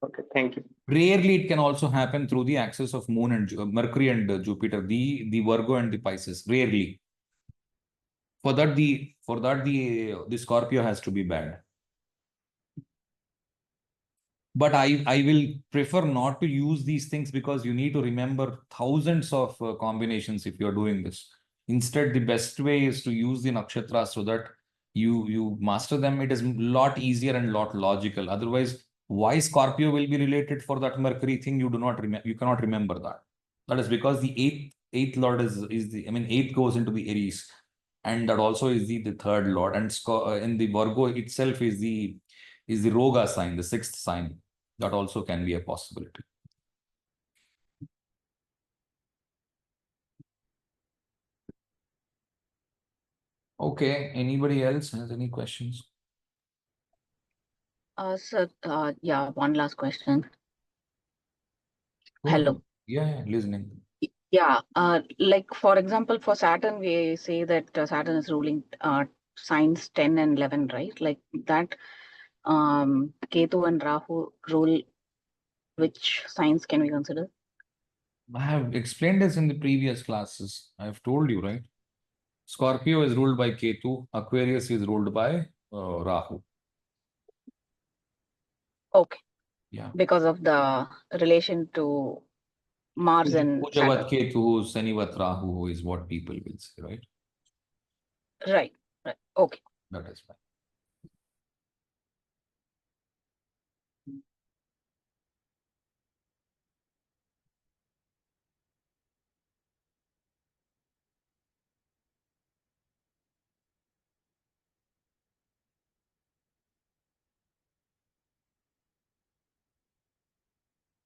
Okay, thank you. Rarely it can also happen through the axis of Moon and Mercury and Jupiter, the Virgo and the Pisces. Rarely. For that, the Scorpio has to be bad. But I will prefer not to use these things because you need to remember thousands of combinations if you're doing this. Instead, the best way is to use the nakshatra so that you master them, it is a lot easier and lot logical. Otherwise, why Scorpio will be related for that Mercury thing, you do not remember, you cannot remember that. That is because the eighth lord is the, I mean, eighth goes into the Aries, and that also is the third lord, and in the Virgo itself is the Roga sign, the sixth sign. That also can be a possibility. Okay, anybody else has any questions? Sir, yeah, one last question. Go Hello. ahead. Yeah, listening. Yeah, like for example, for Saturn, we say that Saturn is ruling signs 10 and 11, right? Like that, Ketu and Rahu rule, which signs can we consider? I have explained this in the previous classes. I have told you, right? Scorpio is ruled by Ketu. Aquarius is ruled by Rahu. Okay. Yeah. Because of the relation to Mars and PoojaThe Saturn. Ketu, Shanivat Rahu is what people will say, right? Right. Right. Okay. That is fine.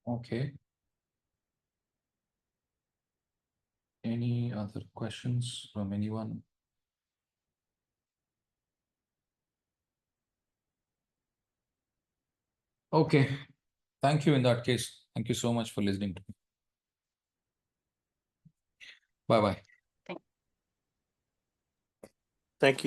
Okay. Any other questions from anyone? Okay. Thank you in that case. Thank you so much for listening to me. Bye-bye. Thank you.